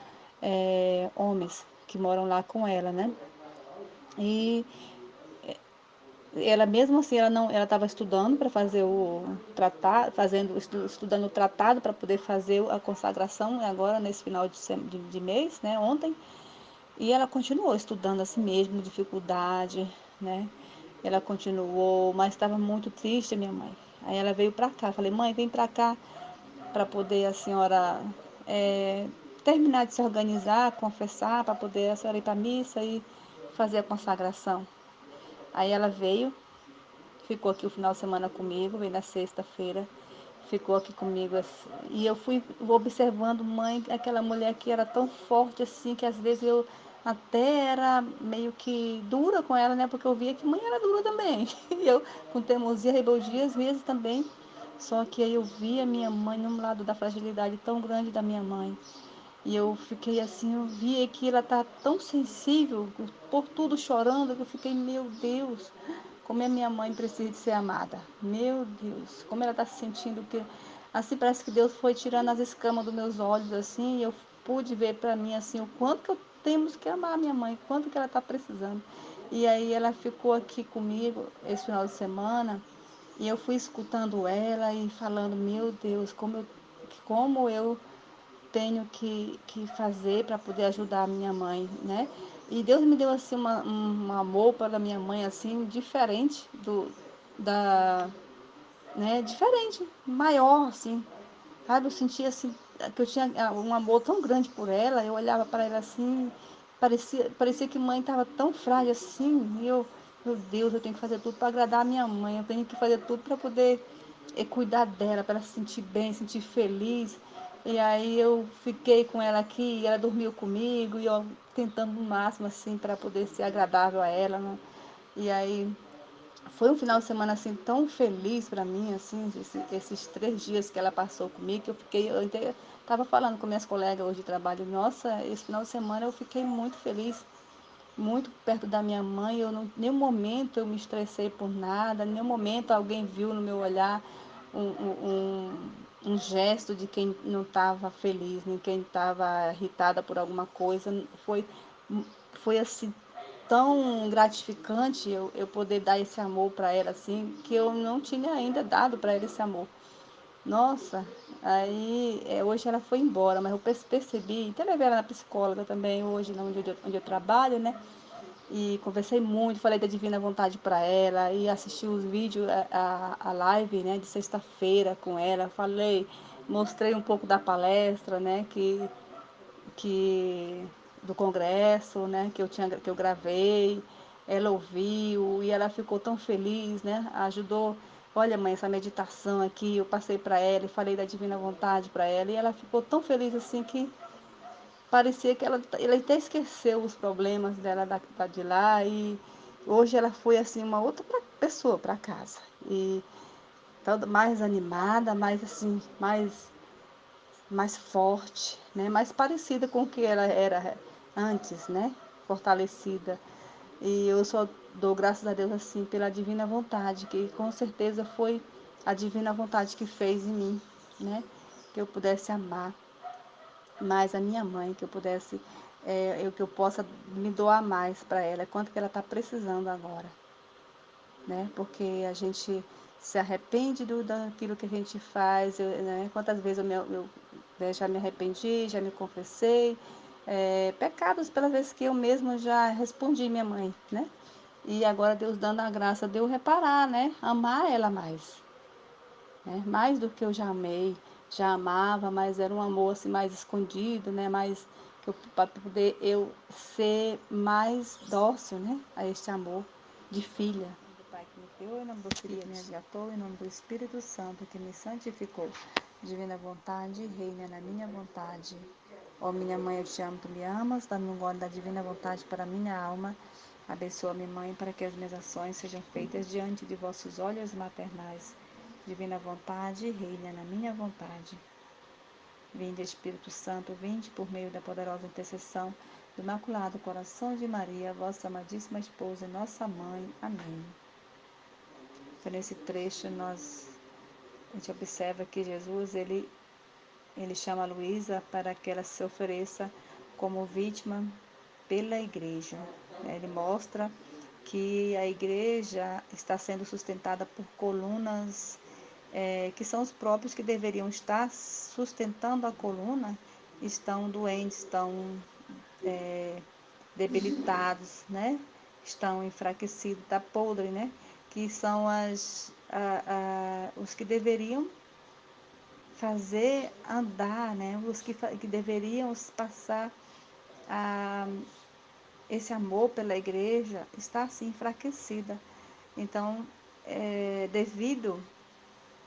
homens que moram lá com ela, né? E ela mesmo assim, ela não, ela estava estudando para fazer o tratado, estudando o tratado para poder fazer a consagração agora nesse final de mês, né, ontem. E ela continuou estudando assim mesmo, dificuldade, né? Ela continuou, mas estava muito triste, minha mãe. Aí ela veio para cá. Falei, mãe, vem para cá para poder a senhora é, terminar de se organizar, confessar, para poder a senhora ir para a missa e fazer a consagração. Aí ela veio, ficou aqui o final de semana comigo, veio na sexta-feira, ficou aqui comigo assim, e eu fui observando, mãe, aquela mulher que era tão forte assim, que às vezes eu até era meio que dura com ela, né? Porque eu via que mãe era dura também. E eu, com teimosia, rebeldia, às vezes também. Só que aí eu via minha mãe num lado da fragilidade tão grande da minha mãe. E eu fiquei assim, eu via que ela tá tão sensível, por tudo chorando, que eu fiquei, meu Deus, como a minha mãe precisa de ser amada. Meu Deus, como ela está se sentindo que assim parece que Deus foi tirando as escamas dos meus olhos assim, e eu pude ver para mim assim o quanto que eu temos que amar a minha mãe, o quanto que ela está precisando. E aí ela ficou aqui comigo esse final de semana e eu fui escutando ela e falando, meu Deus, como eu tenho que fazer para poder ajudar a minha mãe, né? E Deus me deu assim um amor pela minha mãe assim diferente da, né? Diferente, maior assim, sabe? Eu sentia assim que eu tinha um amor tão grande por ela. Eu olhava para ela assim, parecia que mãe estava tão frágil assim. E eu, meu Deus, eu tenho que fazer tudo para agradar a minha mãe. Eu tenho que fazer tudo para poder cuidar dela, para ela se sentir bem, se sentir feliz. E aí eu fiquei com ela aqui, e ela dormiu comigo, e eu tentando o máximo assim para poder ser agradável a ela, né? E aí foi um final de semana assim tão feliz para mim, assim, esses 3 dias que ela passou comigo, que eu até estava falando com minhas colegas hoje de trabalho, nossa, esse final de semana eu fiquei muito feliz, muito perto da minha mãe. Eu não, nenhum momento eu me estressei por nada, nenhum momento alguém viu no meu olhar um gesto de quem não estava feliz, nem quem estava irritada por alguma coisa. Foi assim tão gratificante eu poder dar esse amor para ela assim, que eu não tinha ainda dado para ela esse amor. Nossa, aí hoje ela foi embora, mas eu percebi, até levei ela na psicóloga também hoje, onde eu trabalho, né? E conversei muito, falei da Divina Vontade para ela e assisti os vídeos, a live, né, de sexta-feira com ela. Falei, mostrei um pouco da palestra, né, que do congresso, né, que eu gravei. Ela ouviu e ela ficou tão feliz, né? Ajudou. Olha, mãe, essa meditação aqui, eu passei para ela e falei da Divina Vontade para ela e ela ficou tão feliz assim que parecia que ela até esqueceu os problemas dela de lá e hoje ela foi assim uma outra pessoa para casa e toda mais animada, mais assim, mais forte, né? Mais parecida com o que ela era antes, né? Fortalecida. E eu só dou graças a Deus assim pela divina vontade, que com certeza foi a divina vontade que fez em mim, né? Que eu pudesse amar mais a minha mãe, que eu pudesse, que eu possa me doar mais para ela, quanto que ela está precisando agora, né? Porque a gente se arrepende daquilo que a gente faz, né? Quantas vezes né, já me arrependi, já me confessei, pecados pelas vezes que eu mesma já respondi minha mãe, né? E agora Deus dando a graça de eu reparar, né? Amar ela mais, né? Mais do que eu já amei, já amava, mas era um amor assim mais escondido, né? Mais para poder eu ser mais dócil, né? A este amor de filha. Em nome do Pai que me criou, em nome do Filho que me resgatou, em nome do Espírito Santo que me santificou. Divina vontade, reina na minha vontade. Ó minha mãe, eu te amo, tu me amas, dá-me um gole da divina vontade para a minha alma. Abençoa minha mãe para que as minhas ações sejam feitas diante de vossos olhos maternais. Divina vontade, reina na minha vontade. Vinde, Espírito Santo, vinde por meio da poderosa intercessão do Imaculado Coração de Maria, vossa amadíssima esposa e nossa mãe. Amém. Então, nesse trecho, a gente observa que Jesus, ele chama a Luísa para que ela se ofereça como vítima pela igreja. Ele mostra que a igreja está sendo sustentada por colunas que são os próprios que deveriam estar sustentando a coluna, estão doentes, estão debilitados, né? Estão enfraquecidos, está podre, né? Que são os que deveriam fazer andar, né? Os que deveriam passar a, esse amor pela igreja, está assim enfraquecida. Então, devido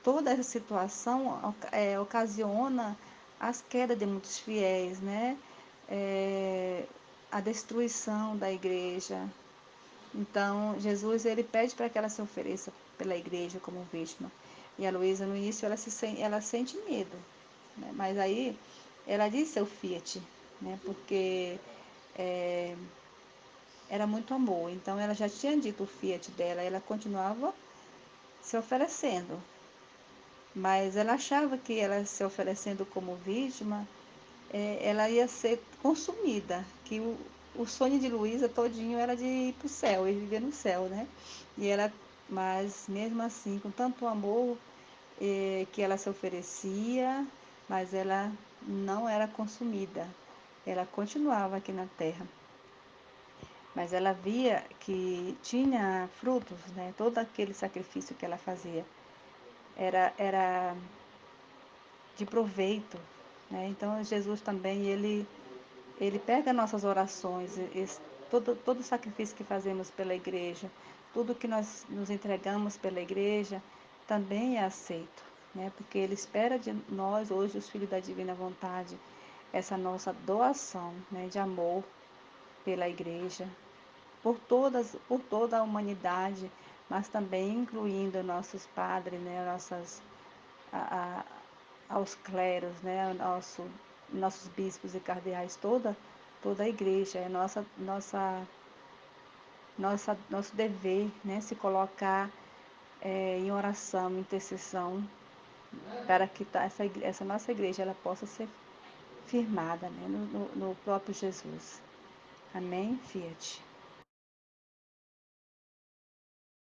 toda essa situação ocasiona as quedas de muitos fiéis, né? A destruição da igreja. Então, Jesus ele pede para que ela se ofereça pela igreja como vítima. E a Luísa, no início, ela sente medo, né? Mas aí ela diz seu fiat, né? Porque era muito amor. Então, ela já tinha dito o fiat dela, ela continuava se oferecendo. Mas ela achava que ela se oferecendo como vítima, ela ia ser consumida, que o sonho de Luísa todinho era de ir para o céu, e viver no céu, né? E ela, mas mesmo assim, com tanto amor que ela se oferecia, mas ela não era consumida, ela continuava aqui na terra. Mas ela via que tinha frutos, né? Todo aquele sacrifício que ela fazia era de proveito, né? Então Jesus também ele pega nossas orações, todo o sacrifício que fazemos pela igreja, tudo que nós nos entregamos pela igreja também é aceito, né? Porque ele espera de nós hoje os filhos da divina vontade essa nossa doação, né, de amor pela igreja, por toda a humanidade, mas também incluindo nossos padres, né, a, aos cleros, né, nossos bispos e cardeais, toda a igreja, é nosso dever, né, se colocar em oração, em intercessão, para que essa nossa igreja ela possa ser firmada, né, no próprio Jesus. Amém? Fiat.